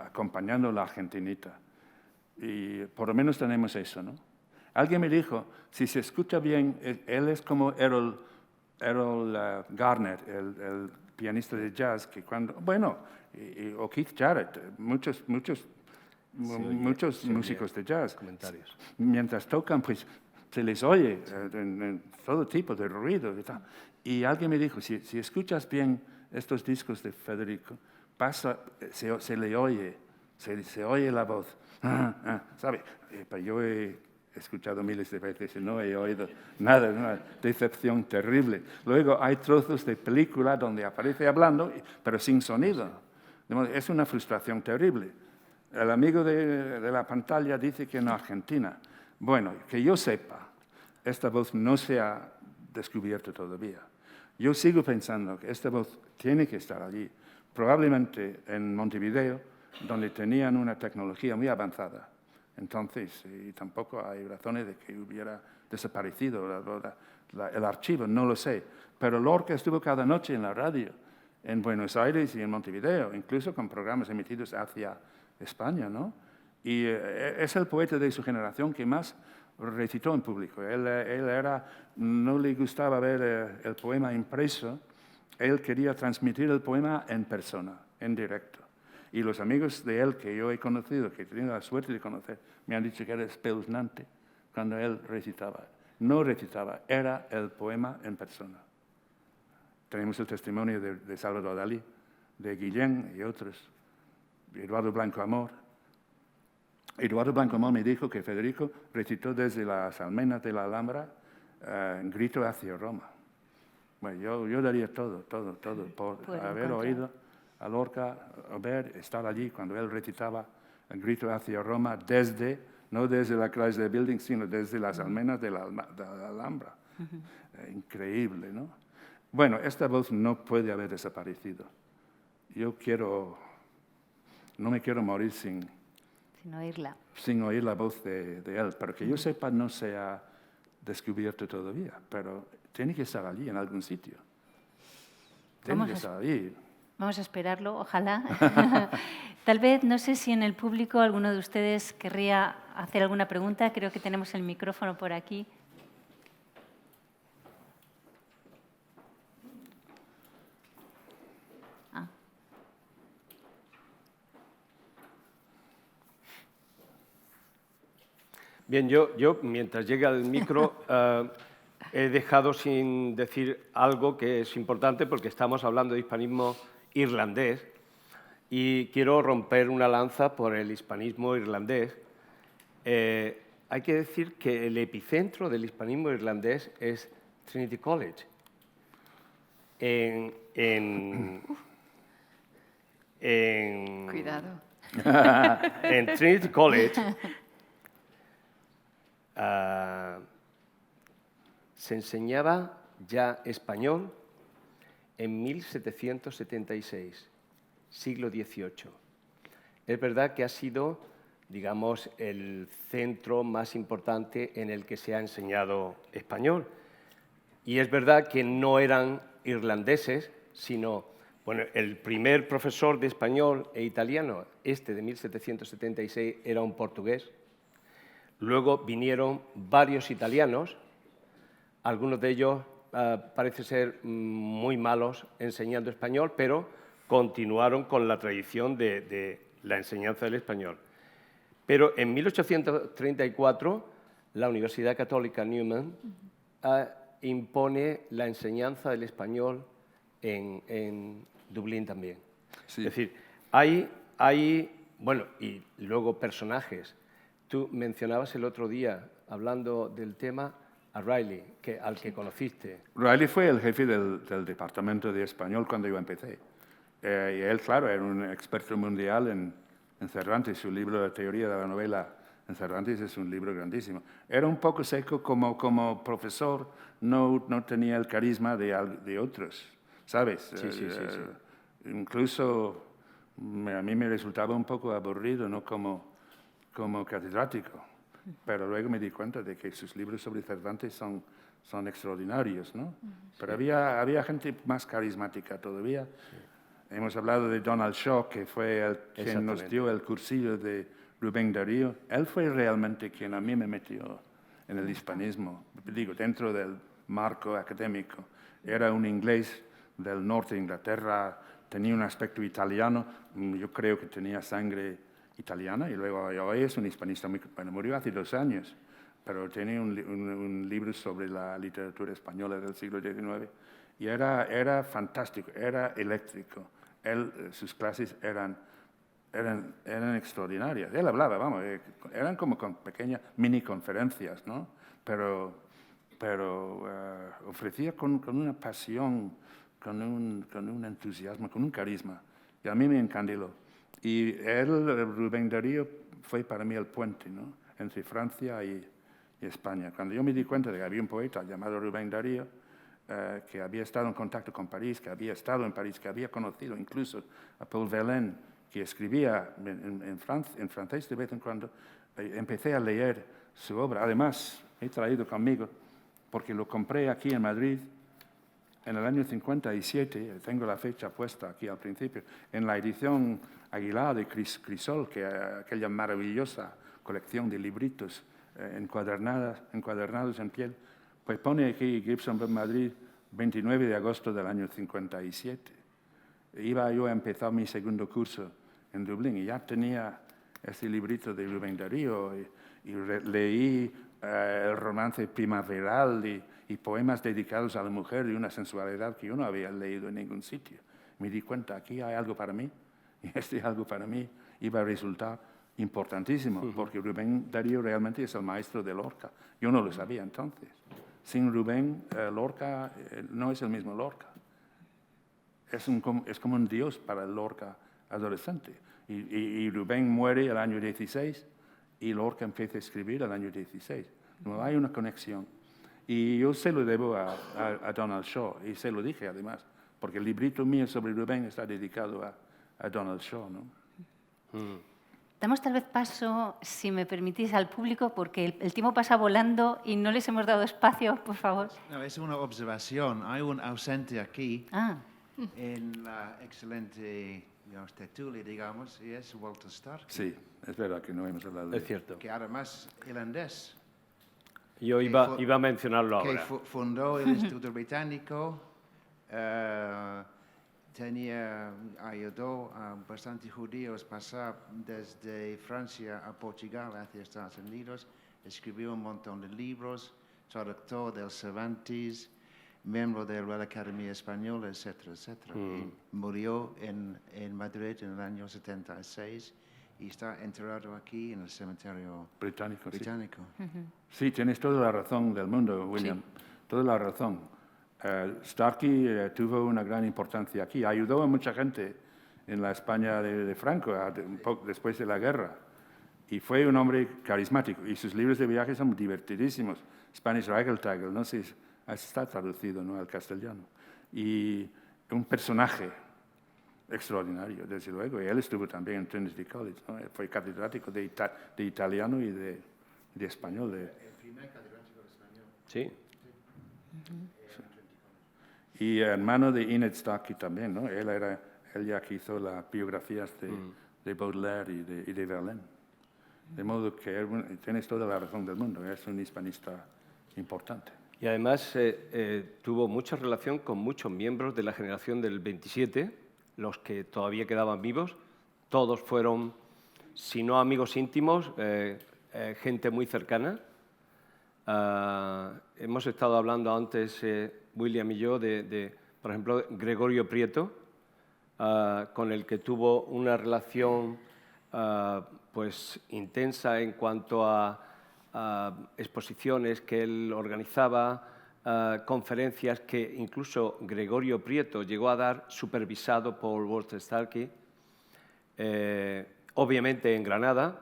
acompañando a la argentinita. Y por lo menos tenemos eso, ¿no? Alguien me dijo, si se escucha bien, él es como Errol Garner, el pianista de jazz, que cuando, bueno, o Keith Jarrett, muchos músicos de jazz, comentarios. Mientras tocan, pues se les oye en todo tipo de ruido y tal. Y alguien me dijo, si escuchas bien estos discos de Federico, se le oye, se oye la voz. ¿Sabe? Pero yo he escuchado miles de veces y no he oído nada, una decepción terrible. Luego hay trozos de película donde aparece hablando, pero sin sonido. Es una frustración terrible. El amigo de la pantalla dice que en Argentina. Bueno, que yo sepa, esta voz no se ha descubierto todavía. Yo sigo pensando que esta voz tiene que estar allí, probablemente en Montevideo, donde tenían una tecnología muy avanzada. Entonces, y tampoco hay razones de que hubiera desaparecido el archivo, no lo sé. Pero Lorca estuvo cada noche en la radio, en Buenos Aires y en Montevideo, incluso con programas emitidos hacia España, ¿no? Y es el poeta de su generación que más recitó en público. No le gustaba ver el poema impreso, él quería transmitir el poema en persona, en directo. Y los amigos de él que yo he conocido, que he tenido la suerte de conocer, me han dicho que era espeluznante cuando él recitaba. No recitaba, era el poema en persona. Tenemos el testimonio de Salvador Dalí, de Guillén y otros, Eduardo Blanco Amor. Eduardo Blanco Amor me dijo que Federico recitó desde las almenas de la Alhambra Grito hacia Roma. Bueno, yo daría todo por haber oído a Lorca, estar allí cuando él recitaba el Grito hacia Roma no desde la Chrysler Building, sino desde las almenas de la Alhambra. Increíble, ¿no? Bueno, esta voz no puede haber desaparecido. No me quiero morir sin oírla. Sin oír la voz de él, pero que yo sepa no se ha descubierto todavía, pero tiene que estar allí en algún sitio. Tiene que estar allí. Vamos a esperarlo, ojalá. Tal vez, no sé si en el público alguno de ustedes querría hacer alguna pregunta. Creo que tenemos el micrófono por aquí. Bien, yo mientras llega el micro, he dejado sin decir algo que es importante porque estamos hablando de hispanismo irlandés y quiero romper una lanza por el hispanismo irlandés. Hay que decir que el epicentro del hispanismo irlandés es Trinity College. Cuidado. En Trinity College se enseñaba ya español en 1776, siglo XVIII. Es verdad que ha sido, digamos, el centro más importante en el que se ha enseñado español. Y es verdad que no eran irlandeses, sino, bueno, el primer profesor de español e italiano, de 1776, era un portugués. Luego vinieron varios italianos, algunos de ellos parece ser muy malos enseñando español, pero continuaron con la tradición de la enseñanza del español. Pero en 1834 la Universidad Católica Newman impone la enseñanza del español en Dublín también. Sí. Es decir, hay, bueno, y luego personajes. Tú mencionabas el otro día, hablando del tema, a Riley, al que conociste. Riley fue el jefe del departamento de español cuando yo empecé. Y él, claro, era un experto mundial en Cervantes. Su libro de teoría de la novela en Cervantes es un libro grandísimo. Era un poco seco como profesor, no tenía el carisma de otros, ¿sabes? Sí. Incluso a mí me resultaba un poco aburrido, ¿no? como catedrático. Pero luego me di cuenta de que sus libros sobre Cervantes son extraordinarios, ¿no? Pero había gente más carismática todavía. Hemos hablado de Donald Shaw, que fue el que nos dio el cursillo de Rubén Darío. Él fue realmente quien a mí me metió en el hispanismo, digo, dentro del marco académico. Era un inglés del norte de Inglaterra, tenía un aspecto italiano, yo creo que tenía sangre italiana, y luego hoy es un hispanista bueno, murió hace 2 años, pero tenía un libro sobre la literatura española del siglo XIX, y era fantástico, era eléctrico. Sus clases eran extraordinarias. Él hablaba, vamos, eran como con pequeñas mini conferencias, ¿no? Pero ofrecía con una pasión, con un entusiasmo, con un carisma, y a mí me encandiló. Y Rubén Darío, fue para mí el puente, ¿no? Entre Francia y España. Cuando yo me di cuenta de que había un poeta llamado Rubén Darío, que había estado en contacto con París, que había estado en París, que había conocido incluso a Paul Verlaine, que escribía en francés de vez en cuando, empecé a leer su obra. Además, he traído conmigo, porque lo compré aquí en Madrid, en el año 57, tengo la fecha puesta aquí al principio, en la edición Aguilar de Crisol, aquella maravillosa colección de libritos encuadernados en piel, pues pone aquí Gibson en Madrid, 29 de agosto del año 57. Iba yo a empezar mi segundo curso en Dublín y ya tenía este librito de Rubén Darío y leí el romance primaveral y poemas dedicados a la mujer de una sensualidad que yo no había leído en ningún sitio. Me di cuenta, aquí hay algo para mí, y este algo para mí iba a resultar importantísimo, porque Rubén Darío realmente es el maestro de Lorca. Yo no lo sabía entonces. Sin Rubén, Lorca no es el mismo Lorca. Es como un dios para el Lorca adolescente. Y Rubén muere el año 16 y Lorca empieza a escribir el año 16. No hay una conexión. Y yo se lo debo a Donald Shaw, y se lo dije además, porque el librito mío sobre Rubén está dedicado a Donald Shaw, ¿no? Damos tal vez paso, si me permitís, al público, porque el tiempo pasa volando y no les hemos dado espacio, por favor. No, es una observación. Hay un ausente aquí Ah, en la excelente tertulia, digamos, y es Walter Starkey, Sí, es verdad que no hemos hablado de Es cierto. que además irlandés, Yo iba a mencionarlo que ahora. fundó el Instituto Británico, ayudó a bastantes judíos pasar desde Francia a Portugal hacia Estados Unidos, escribió un montón de libros, traductor del Cervantes, miembro de la Real Academia Española, etcétera, etcétera. Y murió en Madrid en el año 76 y está enterrado aquí en el cementerio Británico. británico. Sí, tienes toda la razón del mundo, William. Toda la razón. Starkey tuvo una gran importancia aquí. Ayudó a mucha gente en la España de Franco, un poco después de la guerra. Y fue un hombre carismático. Y sus libros de viaje son divertidísimos. Spanish Reigeltagel, no sé, está traducido, ¿no?, al castellano. Y un personaje extraordinario, desde luego. Y él estuvo también en Trinity College, ¿no? Fue catedrático de italiano y de español. El primer catedrático de español. Sí. Y hermano de Enid Starkey también, ¿no? Él ya que hizo las biografías de Baudelaire y de Verlaine. De modo que tienes toda la razón del mundo, es un hispanista importante. Y además tuvo mucha relación con muchos miembros de la generación del 27, los que todavía quedaban vivos. Todos fueron, si no amigos íntimos, gente muy cercana. Hemos estado hablando antes, William y yo, por ejemplo, Gregorio Prieto, con el que tuvo una relación pues intensa en cuanto a exposiciones que él organizaba, conferencias que incluso Gregorio Prieto llegó a dar supervisado por Walter Starkey. Obviamente en Granada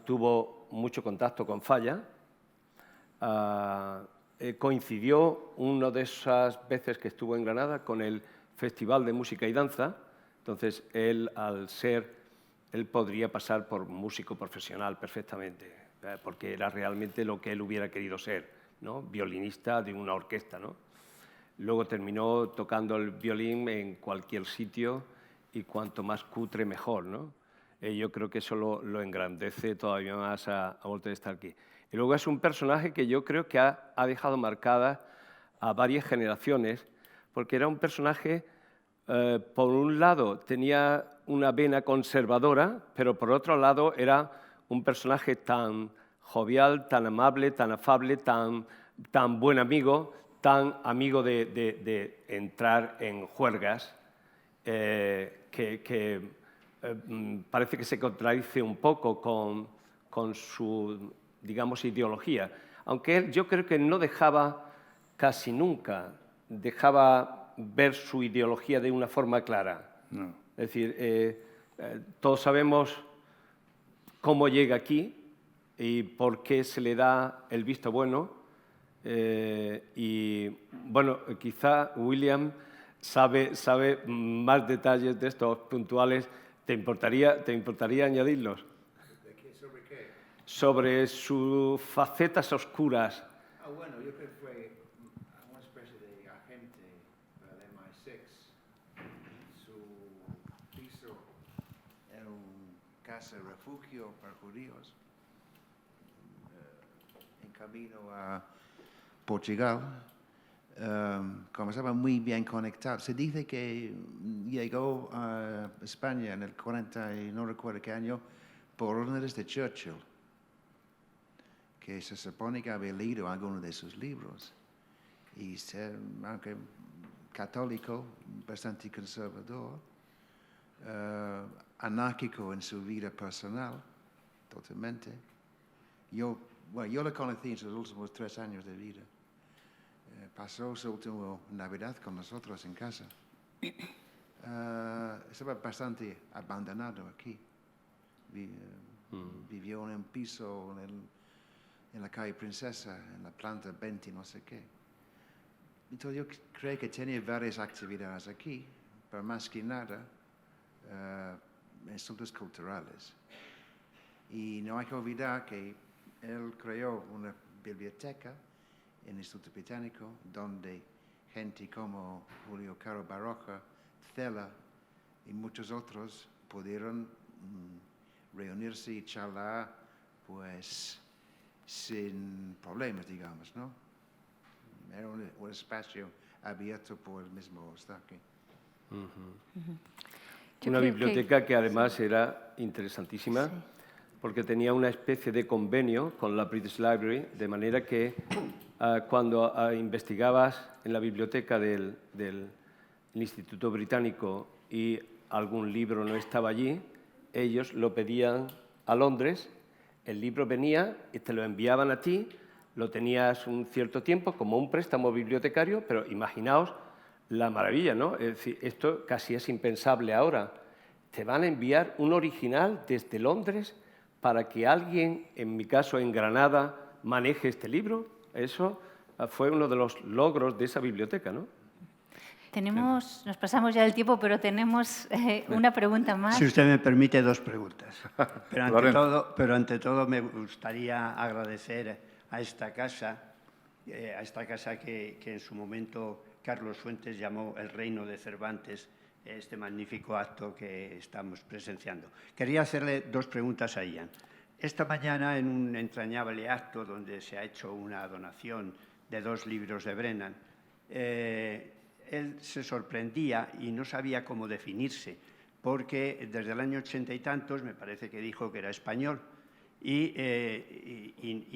tuvo mucho contacto con Falla. Coincidió una de esas veces que estuvo en Granada con el Festival de Música y Danza. Entonces él podría pasar por músico profesional perfectamente, porque era realmente lo que él hubiera querido ser, ¿no? Violinista de una orquesta, ¿no? Luego terminó tocando el violín en cualquier sitio y cuanto más cutre mejor, ¿no? Yo creo que eso lo engrandece todavía más a Walter Starkey. Y luego es un personaje que yo creo que ha dejado marcada a varias generaciones, porque era un personaje, por un lado, tenía una vena conservadora, pero por otro lado era un personaje tan jovial, tan amable, tan afable, tan buen amigo, tan amigo de entrar en juergas, que parece que se contradice un poco con su, digamos, ideología. Aunque él, yo creo que no dejaba, casi nunca, dejaba ver su ideología de una forma clara. No. Es decir, todos sabemos cómo llega aquí y por qué se le da el visto bueno. Y, bueno, quizá William sabe más detalles de estos puntuales. ¿Te importaría añadirlos? ¿Sobre qué? Sobre sus facetas oscuras. Bueno, yo creo que fue una especie de agente del MI6. Su piso era un casa refugio para judíos en camino a Portugal. Como estaba muy bien conectado. Se dice que llegó a España en el 40 y no recuerdo qué año por órdenes de Churchill, que se supone que había leído alguno de sus libros. Y ser, aunque católico, bastante conservador, anárquico en su vida personal, totalmente. Yo lo conocí en sus últimos 3 años de vida. Pasó su última Navidad con nosotros en casa. Estaba bastante abandonado aquí. Vivió en un piso en la calle Princesa, en la planta 20, no sé qué. Entonces yo creo que tenía varias actividades aquí, pero más que nada, asuntos culturales. Y no hay que olvidar que él creó una biblioteca en el Instituto Británico, donde gente como Julio Caro Baroja, Cela y muchos otros pudieron reunirse y charlar, pues, sin problemas, digamos, ¿no? Era un espacio abierto por el mismo Starkey. Una biblioteca que además era interesantísima, porque tenía una especie de convenio con la British Library, de manera que cuando investigabas en la biblioteca del Instituto Británico y algún libro no estaba allí, ellos lo pedían a Londres, el libro venía y te lo enviaban a ti, lo tenías un cierto tiempo como un préstamo bibliotecario, pero imaginaos la maravilla, ¿no? Es decir, esto casi es impensable ahora. Te van a enviar un original desde Londres para que alguien, en mi caso en Granada, maneje este libro. Eso fue uno de los logros de esa biblioteca, ¿no? Nos pasamos ya del tiempo, pero tenemos una pregunta más. Si usted me permite, 2 preguntas. Pero ante todo me gustaría agradecer a esta casa que en su momento Carlos Fuentes llamó el Reino de Cervantes, este magnífico acto que estamos presenciando. Quería hacerle 2 preguntas a Ian. Esta mañana, en un entrañable acto donde se ha hecho una donación de 2 libros de Brennan, él se sorprendía y no sabía cómo definirse, porque desde el año 80 y tantos me parece que dijo que era español y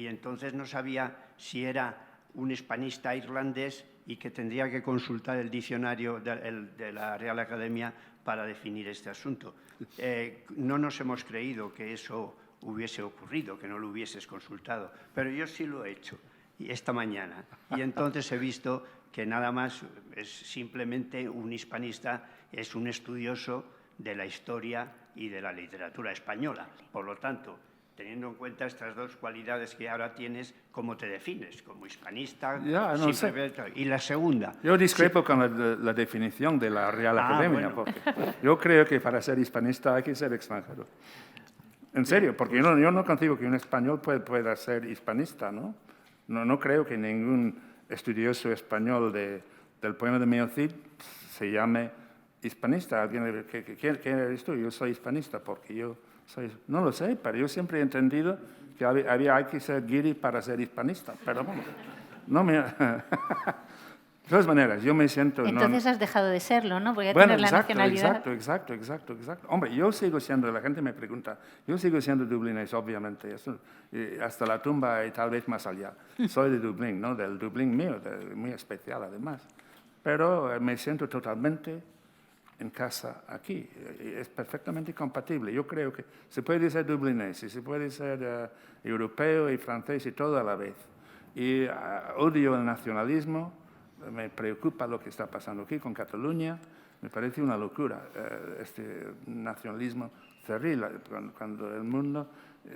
entonces no sabía si era un hispanista irlandés y que tendría que consultar el diccionario de la Real Academia para definir este asunto. No nos hemos creído que eso hubiese ocurrido, que no lo hubieses consultado, pero yo sí lo he hecho esta mañana y entonces he visto que nada más es simplemente un hispanista, es un estudioso de la historia y de la literatura española. Por lo tanto, teniendo en cuenta estas 2 cualidades que ahora tienes, ¿cómo te defines? ¿Como hispanista? Ya, no sé. Y la segunda. Yo discrepo con la definición de la Real Academia, bueno. porque yo creo que para ser hispanista hay que ser extranjero. En serio, porque yo no concibo que un español pueda ser hispanista, ¿no? No creo que ningún estudioso español del poema de Mio Cid se llame hispanista. ¿Quién eres tú? Yo soy hispanista porque yo soy... No lo sé, pero yo siempre he entendido que hay que ser guiri para ser hispanista. Pero bueno, no me... De todas maneras, yo me siento... Entonces has dejado de serlo, ¿no? Porque ya tienes la nacionalidad. Exacto. Hombre, yo sigo siendo, la gente me pregunta, yo sigo siendo dublinés, obviamente, hasta la tumba y tal vez más allá. Soy de Dublín, ¿no? Del Dublín mío, muy especial además. Pero me siento totalmente en casa aquí. Es perfectamente compatible. Yo creo que se puede ser dublinés y se puede ser europeo y francés y todo a la vez. Y odio el nacionalismo. Me preocupa lo que está pasando aquí con Cataluña. Me parece una locura este nacionalismo cerril, cuando el mundo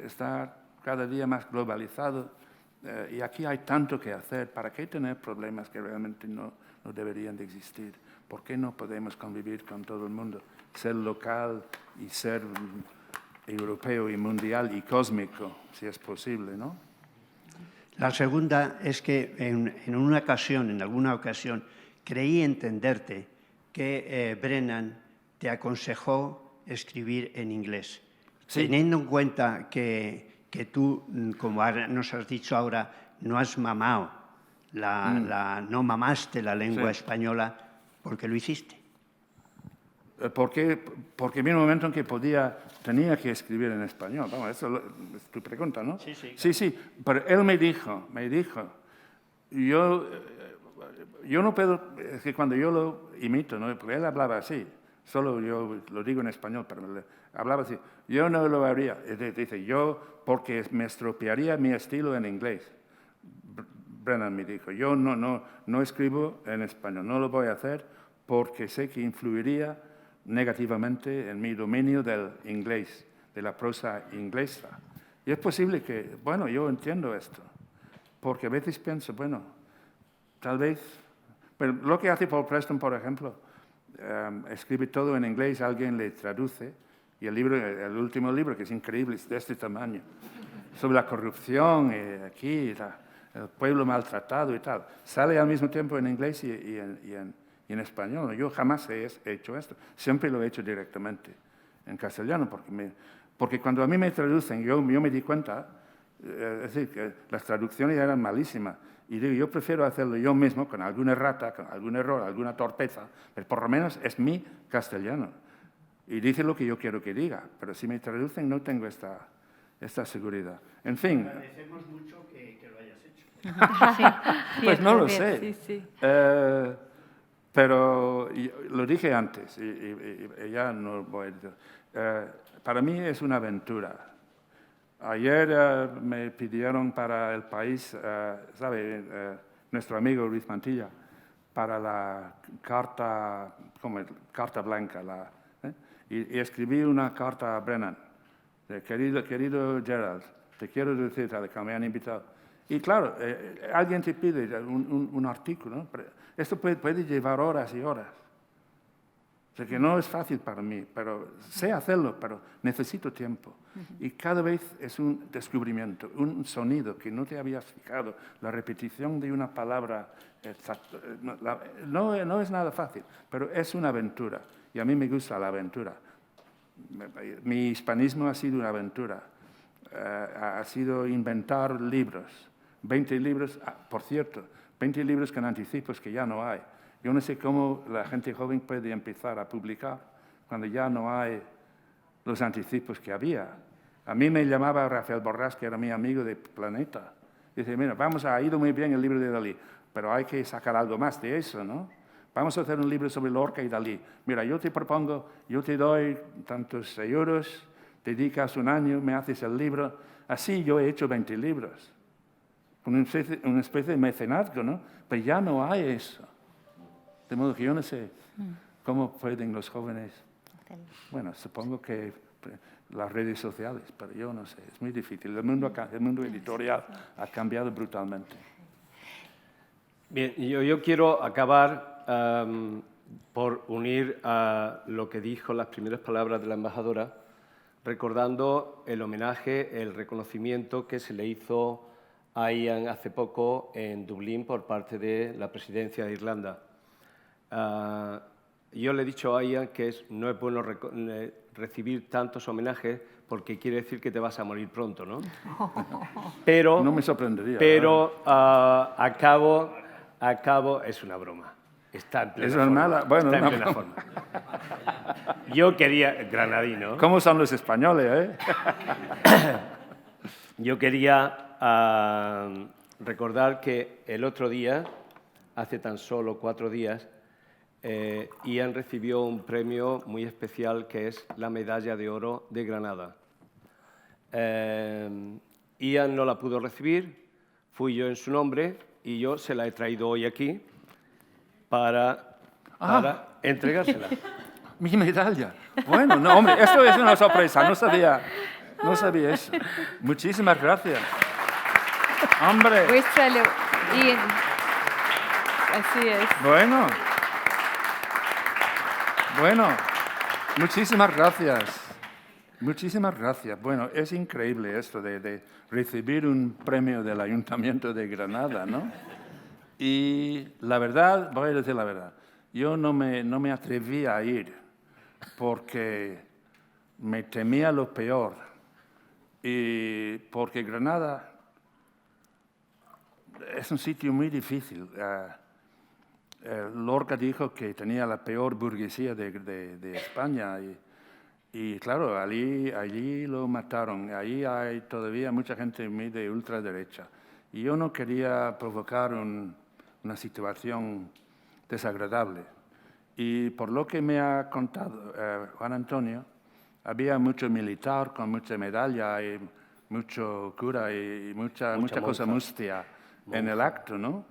está cada día más globalizado y aquí hay tanto que hacer. ¿Para qué tener problemas que realmente no deberían de existir? ¿Por qué no podemos convivir con todo el mundo? Ser local y ser europeo y mundial y cósmico, si es posible, ¿no? La segunda es que en alguna ocasión, creí entenderte que Brennan te aconsejó escribir en inglés. Sí. Teniendo en cuenta que tú, como nos has dicho ahora, no has mamado, no mamaste la lengua española, ¿por qué lo hiciste? Porque vi un momento en que tenía que escribir en español. Vamos, eso es tu pregunta, ¿no? Sí. Sí, pero él me dijo, yo no puedo, es que cuando yo lo imito, ¿no? Porque él hablaba así, solo yo lo digo en español, pero hablaba así, yo no lo haría, dice, porque me estropearía mi estilo en inglés. Brennan me dijo, yo no escribo en español, no lo voy a hacer porque sé que influiría negativamente en mi dominio del inglés, de la prosa inglesa. Y es posible que, bueno, yo entiendo esto, porque a veces pienso, bueno, tal vez, pero lo que hace Paul Preston, por ejemplo, escribe todo en inglés, alguien le traduce, y el último libro, que es increíble, es de este tamaño, sobre la corrupción, aquí, el pueblo maltratado y tal, sale al mismo tiempo en inglés y en español. Yo jamás he hecho esto. Siempre lo he hecho directamente en castellano, porque cuando a mí me traducen, yo me di cuenta, es decir, que las traducciones eran malísimas. Y digo, yo prefiero hacerlo yo mismo, con alguna errata, con algún error, alguna torpeza, pero por lo menos es mi castellano. Y dice lo que yo quiero que diga, pero si me traducen no tengo esta esta seguridad. En fin. Agradecemos mucho que lo hayas hecho. Pues no lo sé. Sí, sí. Pero lo dije antes y ya no voy a decir. Para mí es una aventura. Ayer me pidieron para El País, ¿sabe? Nuestro amigo Luis Mantilla, para la carta, carta blanca. Y escribí una carta a Brennan. Querido Gerald, te quiero decir que me han invitado. Y claro, alguien te pide un artículo, ¿no? Esto puede llevar horas y horas. O sea que no es fácil para mí, pero sé hacerlo, pero necesito tiempo. Y cada vez es un descubrimiento, un sonido que no te habías fijado, la repetición de una palabra exacta. No es nada fácil, pero es una aventura. Y a mí me gusta la aventura. Mi hispanismo ha sido una aventura. Ha sido inventar libros. 20 libros, por cierto, 20 libros con anticipos que ya no hay. Yo no sé cómo la gente joven puede empezar a publicar cuando ya no hay los anticipos que había. A mí me llamaba Rafael Borrás, que era mi amigo de Planeta. Dice, mira, ha ido muy bien el libro de Dalí, pero hay que sacar algo más de eso, ¿no? Vamos a hacer un libro sobre Lorca y Dalí. Mira, yo te propongo, yo te doy tantos euros, dedicas un año, me haces el libro. Así yo he hecho 20 libros. Una especie de mecenazgo, ¿no? Pero ya no hay eso. De modo que yo no sé cómo pueden los jóvenes... Bueno, supongo que las redes sociales, pero yo no sé, es muy difícil. El mundo editorial ha cambiado brutalmente. Bien, yo quiero acabar por unir a lo que dijo las primeras palabras de la embajadora, recordando el homenaje, el reconocimiento que se le hizo a Ian hace poco en Dublín por parte de la presidencia de Irlanda. Yo le he dicho a Ian que no es bueno recibir tantos homenajes porque quiere decir que te vas a morir pronto, ¿no? Pero, no me sorprendería. Pero acabo, es una broma. Está en plena forma. Bueno, está en plena forma. Yo quería, granadino. ¿Cómo son los españoles, Yo quería recordar que el otro día, hace tan solo 4 días, Ian recibió un premio muy especial que es la Medalla de Oro de Granada. Ian no la pudo recibir, fui yo en su nombre y yo se la he traído hoy aquí para entregársela. Mi medalla. Bueno, no, hombre, esto es una sorpresa, no sabía eso. Muchísimas gracias. Hombre. Ian. Así es. Bueno, muchísimas gracias. Muchísimas gracias. Bueno, es increíble esto de recibir un premio del Ayuntamiento de Granada, ¿no? Y la verdad, voy a decir la verdad, yo no me atreví a ir porque me temía lo peor. Y porque Granada es un sitio muy difícil. Lorca dijo que tenía la peor burguesía de España y claro, allí lo mataron. Allí hay todavía mucha gente muy de ultraderecha. Y yo no quería provocar una situación desagradable. Y por lo que me ha contado Juan Antonio, había mucho militar con mucha medalla y mucho cura y mucha cosa mustia en el acto, ¿no?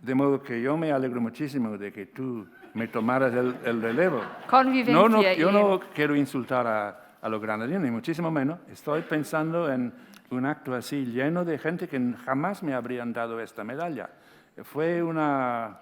De modo que yo me alegro muchísimo de que tú me tomaras el relevo. Convivencia. Yo no quiero insultar a los granadinos, ni muchísimo menos. Estoy pensando en un acto así lleno de gente que jamás me habrían dado esta medalla. Fue una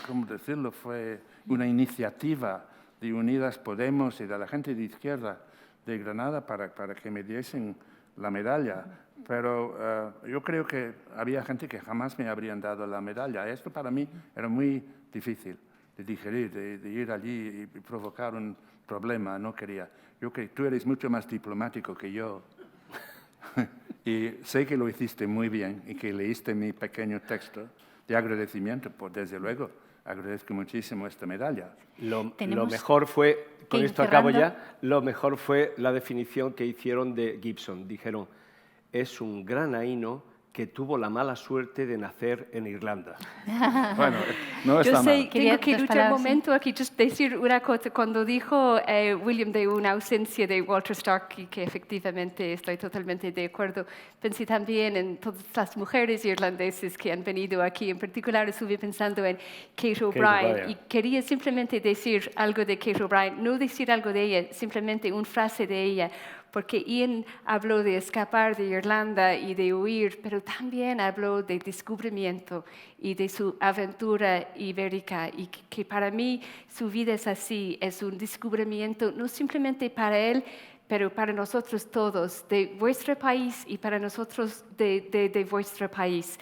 ¿cómo decirlo? Fue una iniciativa de Unidas Podemos y de la gente de izquierda de Granada para que me diesen la medalla. Pero yo creo que había gente que jamás me habrían dado la medalla. Esto para mí era muy difícil de digerir, de ir allí y provocar un problema. No quería. Yo creo que tú eres mucho más diplomático que yo. Y sé que lo hiciste muy bien y que leíste mi pequeño texto de agradecimiento. Pues desde luego, agradezco muchísimo esta medalla. Lo mejor fue con esto acabo ya, lo mejor fue la definición que hicieron de Gibson. Dijeron, es un granaíno que tuvo la mala suerte de nacer en Irlanda. Bueno, no está mal. Tengo que luchar un momento aquí, just decir una cosa. Cuando dijo William de una ausencia de Walter Starkey, que efectivamente estoy totalmente de acuerdo, pensé también en todas las mujeres irlandesas que han venido aquí. En particular estuve pensando en Kate O'Brien y quería simplemente decir algo de Kate O'Brien, no decir algo de ella, simplemente una frase de ella, porque Ian habló de escapar de Irlanda y de huir, pero también habló de descubrimiento y de su aventura ibérica, y que para mí su vida es así, es un descubrimiento no simplemente para él, pero para nosotros todos, de vuestro país y para nosotros de vuestro país.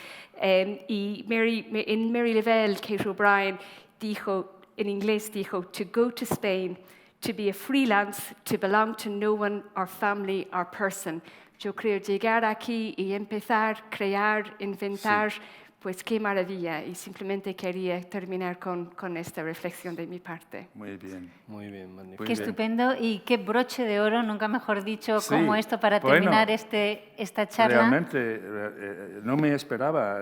Y en Mary Lavelle, Kate O'Brien dijo, en inglés dijo, to go to Spain, to be a freelance, to belong to no one or family or person. Yo creo llegar aquí y empezar, crear, inventar, pues qué maravilla. Y simplemente quería terminar con esta reflexión de mi parte. Muy bien. Muy bien, magnífico. Qué estupendo y qué broche de oro, nunca mejor dicho, como esto para terminar esta charla. Realmente no me esperaba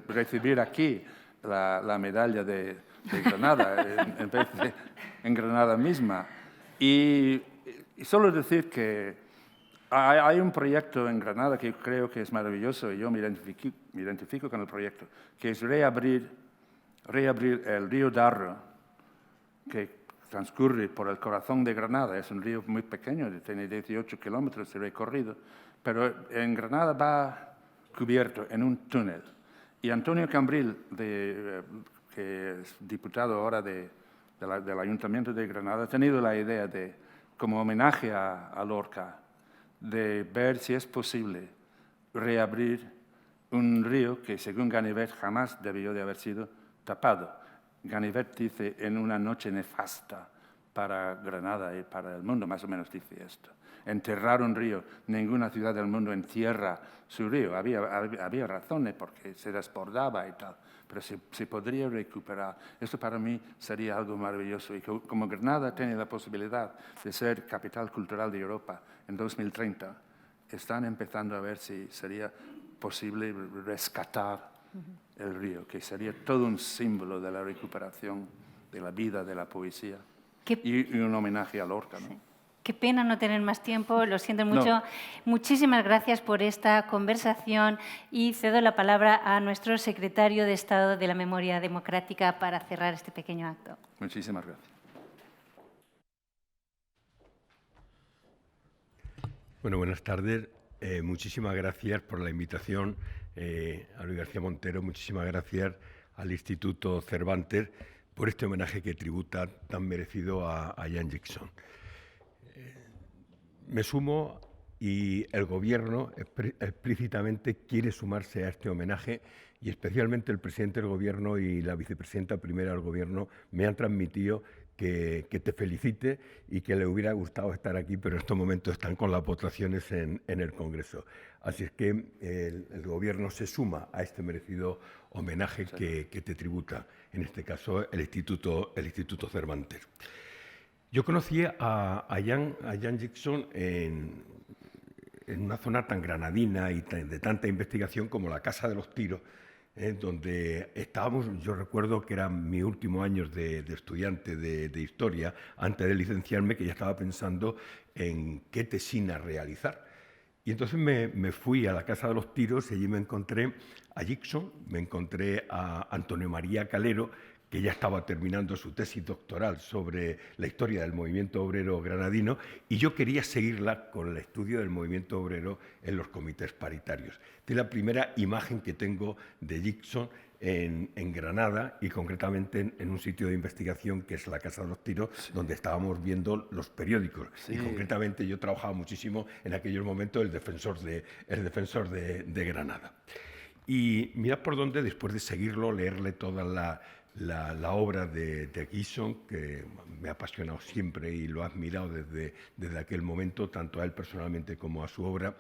recibir aquí la medalla de Granada, en vez de en Granada misma. Y solo decir que hay un proyecto en Granada que creo que es maravilloso y yo me identifico con el proyecto, que es reabrir el río Darro, que transcurre por el corazón de Granada. Es un río muy pequeño, tiene 18 kilómetros de recorrido, pero en Granada va cubierto en un túnel. Y Antonio Cambril, que es diputado ahora del Ayuntamiento de Granada, ha tenido la idea de, como homenaje a Lorca, de ver si es posible reabrir un río que, según Ganivet, jamás debió de haber sido tapado. Ganivet dice, en una noche nefasta para Granada y para el mundo, más o menos dice esto. Enterrar un río, ninguna ciudad del mundo entierra su río. Había razones porque se desbordaba y tal, pero se podría recuperar. Esto para mí sería algo maravilloso. Y como Granada tiene la posibilidad de ser capital cultural de Europa en 2030, están empezando a ver si sería posible rescatar el río, que sería todo un símbolo de la recuperación de la vida, de la poesía, y un homenaje a Lorca, ¿no? Sí. Qué pena no tener más tiempo, lo siento mucho. No. Muchísimas gracias por esta conversación y cedo la palabra a nuestro secretario de Estado de la Memoria Democrática para cerrar este pequeño acto. Muchísimas gracias. Bueno, buenas tardes. Muchísimas gracias por la invitación a Luis García Montero. Muchísimas gracias al Instituto Cervantes por este homenaje que tributa tan merecido a Ian Gibson. Me sumo y el Gobierno explícitamente quiere sumarse a este homenaje y especialmente el presidente del Gobierno y la vicepresidenta primera del Gobierno me han transmitido que te felicite y que le hubiera gustado estar aquí, pero en estos momentos están con las votaciones en el Congreso. Así es que el Gobierno se suma a este merecido homenaje que te tributa, en este caso el Instituto Cervantes. Yo conocí a Ian Gibson en una zona tan granadina y de tanta investigación como la Casa de los Tiros, donde estábamos. Yo recuerdo que eran mis últimos años de estudiante de Historia, antes de licenciarme, que ya estaba pensando en qué tesina realizar. Y entonces me fui a la Casa de los Tiros y allí me encontré a Gibson, me encontré a Antonio María Calero, que ya estaba terminando su tesis doctoral sobre la historia del movimiento obrero granadino, y yo quería seguirla con el estudio del movimiento obrero en los comités paritarios. Esta es la primera imagen que tengo de Gibson en Granada y concretamente en un sitio de investigación que es la Casa de los Tiros, donde estábamos viendo los periódicos. Y concretamente yo trabajaba muchísimo en aquellos momentos el defensor de Granada. Y mirad por dónde, después de seguirlo, leerle toda la obra de Gibson, que me ha apasionado siempre y lo he admirado desde aquel momento, tanto a él personalmente como a su obra,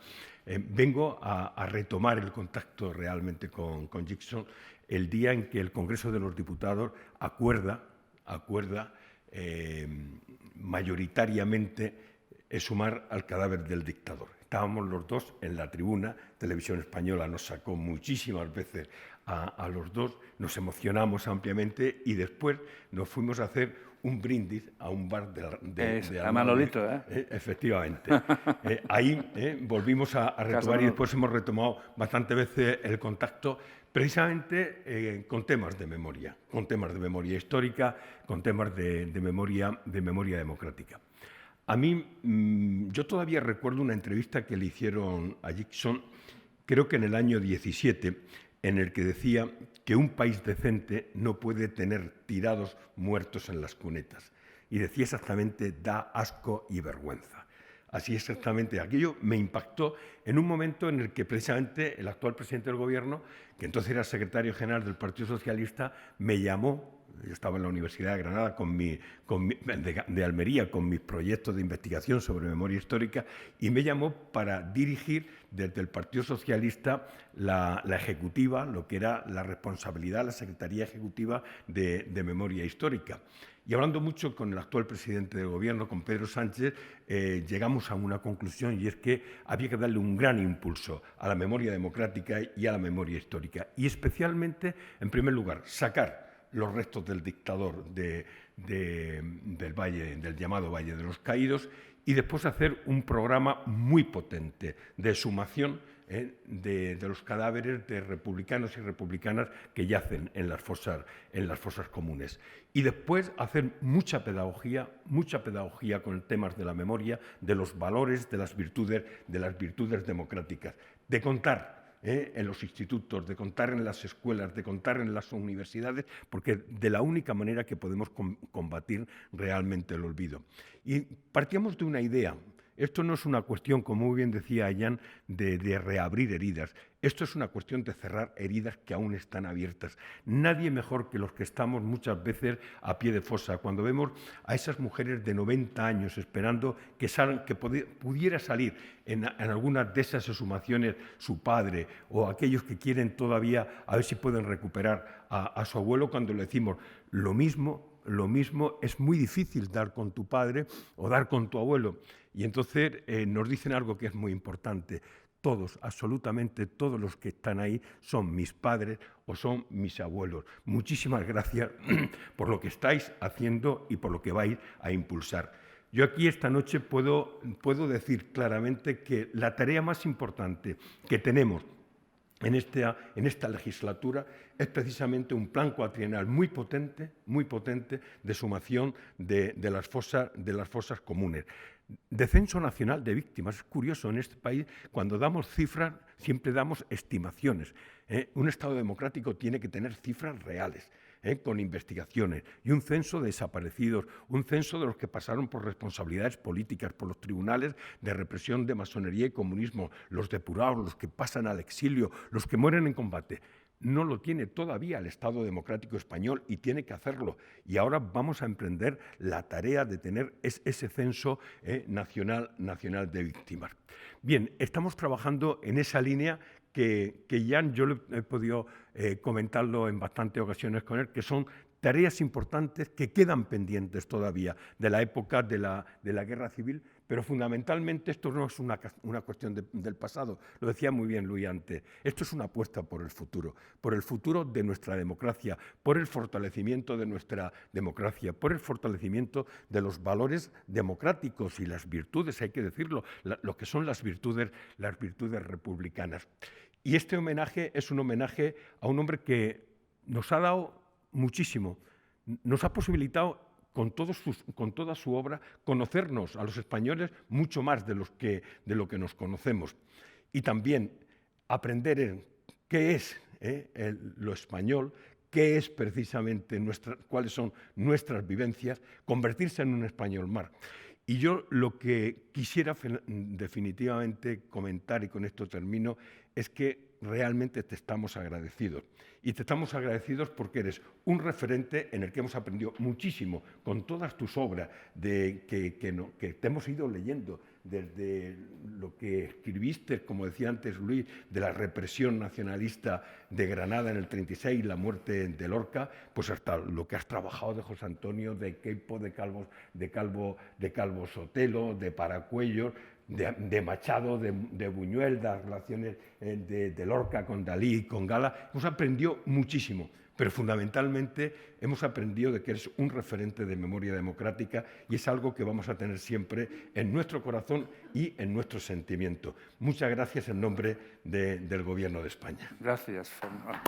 vengo a retomar el contacto realmente con Gibson el día en que el Congreso de los Diputados acuerda mayoritariamente exhumar al cadáver del dictador. Estábamos los dos en la tribuna, Televisión Española nos sacó muchísimas veces a los dos, nos emocionamos ampliamente y después nos fuimos a hacer un brindis a un bar de a Manolito, efectivamente. Ahí volvimos a retomar y después hemos retomado bastantes veces el contacto precisamente con temas de memoria histórica, con temas de memoria democrática. A mí, yo todavía recuerdo una entrevista que le hicieron a Jackson, creo que en el año 17, en el que decía que un país decente no puede tener tirados muertos en las cunetas. Y decía exactamente, da asco y vergüenza. Así exactamente. Aquello me impactó en un momento en el que precisamente el actual presidente del Gobierno, que entonces era secretario general del Partido Socialista, me llamó. Yo estaba en la Universidad de Granada de Almería con mis proyectos de investigación sobre memoria histórica y me llamó para dirigir desde el Partido Socialista la ejecutiva, lo que era la responsabilidad, la Secretaría Ejecutiva de Memoria Histórica. Y hablando mucho con el actual presidente del Gobierno, con Pedro Sánchez, llegamos a una conclusión y es que había que darle un gran impulso a la memoria democrática y a la memoria histórica. Y especialmente, en primer lugar, sacar los restos del dictador del llamado Valle de los Caídos y después hacer un programa muy potente de exhumación de los cadáveres de republicanos y republicanas que yacen en las fosas comunes. Y después hacer mucha pedagogía con temas de la memoria, de los valores, de las virtudes democráticas, de contar en los institutos, de contar en las escuelas, de contar en las universidades, porque de la única manera que podemos combatir realmente el olvido. Y partíamos de una idea. Esto no es una cuestión, como muy bien decía Jan, de reabrir heridas. Esto es una cuestión de cerrar heridas que aún están abiertas. Nadie mejor que los que estamos muchas veces a pie de fosa. Cuando vemos a esas mujeres de 90 años esperando que pudiera salir en algunas de esas exhumaciones su padre o aquellos que quieren todavía a ver si pueden recuperar a su abuelo, cuando le decimos lo mismo, es muy difícil dar con tu padre o dar con tu abuelo. Y entonces nos dicen algo que es muy importante. Todos, absolutamente todos los que están ahí son mis padres o son mis abuelos. Muchísimas gracias por lo que estáis haciendo y por lo que vais a impulsar. Yo aquí esta noche puedo decir claramente que la tarea más importante que tenemos en esta legislatura es precisamente un plan cuatrienal muy potente de sumación de las fosas comunes. De Censo Nacional de Víctimas. Es curioso, en este país, cuando damos cifras, siempre damos estimaciones. Un Estado democrático tiene que tener cifras reales, con investigaciones, y un censo de desaparecidos, un censo de los que pasaron por responsabilidades políticas, por los tribunales de represión de masonería y comunismo, los depurados, los que pasan al exilio, los que mueren en combate. No lo tiene todavía el Estado democrático español y tiene que hacerlo. Y ahora vamos a emprender la tarea de tener ese censo nacional de víctimas. Bien, estamos trabajando en esa línea que Jan, yo he podido comentarlo en bastantes ocasiones con él, que son tareas importantes que quedan pendientes todavía de la época de la Guerra Civil, pero fundamentalmente esto no es una cuestión del pasado, lo decía muy bien Luis antes, esto es una apuesta por el futuro de nuestra democracia, por el fortalecimiento de nuestra democracia, por el fortalecimiento de los valores democráticos y las virtudes, hay que decirlo, lo que son las virtudes republicanas. Y este homenaje es un homenaje a un hombre que nos ha dado muchísimo, nos ha posibilitado con toda su obra conocernos a los españoles mucho más de lo que nos conocemos, y también aprender qué es lo español, qué es precisamente cuáles son nuestras vivencias, convertirse en un español más. Y yo lo que quisiera definitivamente comentar, y con esto termino, es que realmente te estamos agradecidos. y te estamos agradecidos porque eres un referente en el que hemos aprendido muchísimo con todas tus obras que te hemos ido leyendo, desde lo que escribiste, como decía antes Luis, de la represión nacionalista de Granada en el 36, la muerte de Lorca, pues hasta lo que has trabajado de José Antonio, de Queipo, de Calvo Sotelo, de Paracuellos, de Machado, de Buñuel, de las relaciones de Lorca con Dalí y con Gala. Hemos aprendido muchísimo, pero fundamentalmente hemos aprendido de que eres un referente de memoria democrática y es algo que vamos a tener siempre en nuestro corazón y en nuestro sentimiento. Muchas gracias en nombre del Gobierno de España. Gracias, Fernando.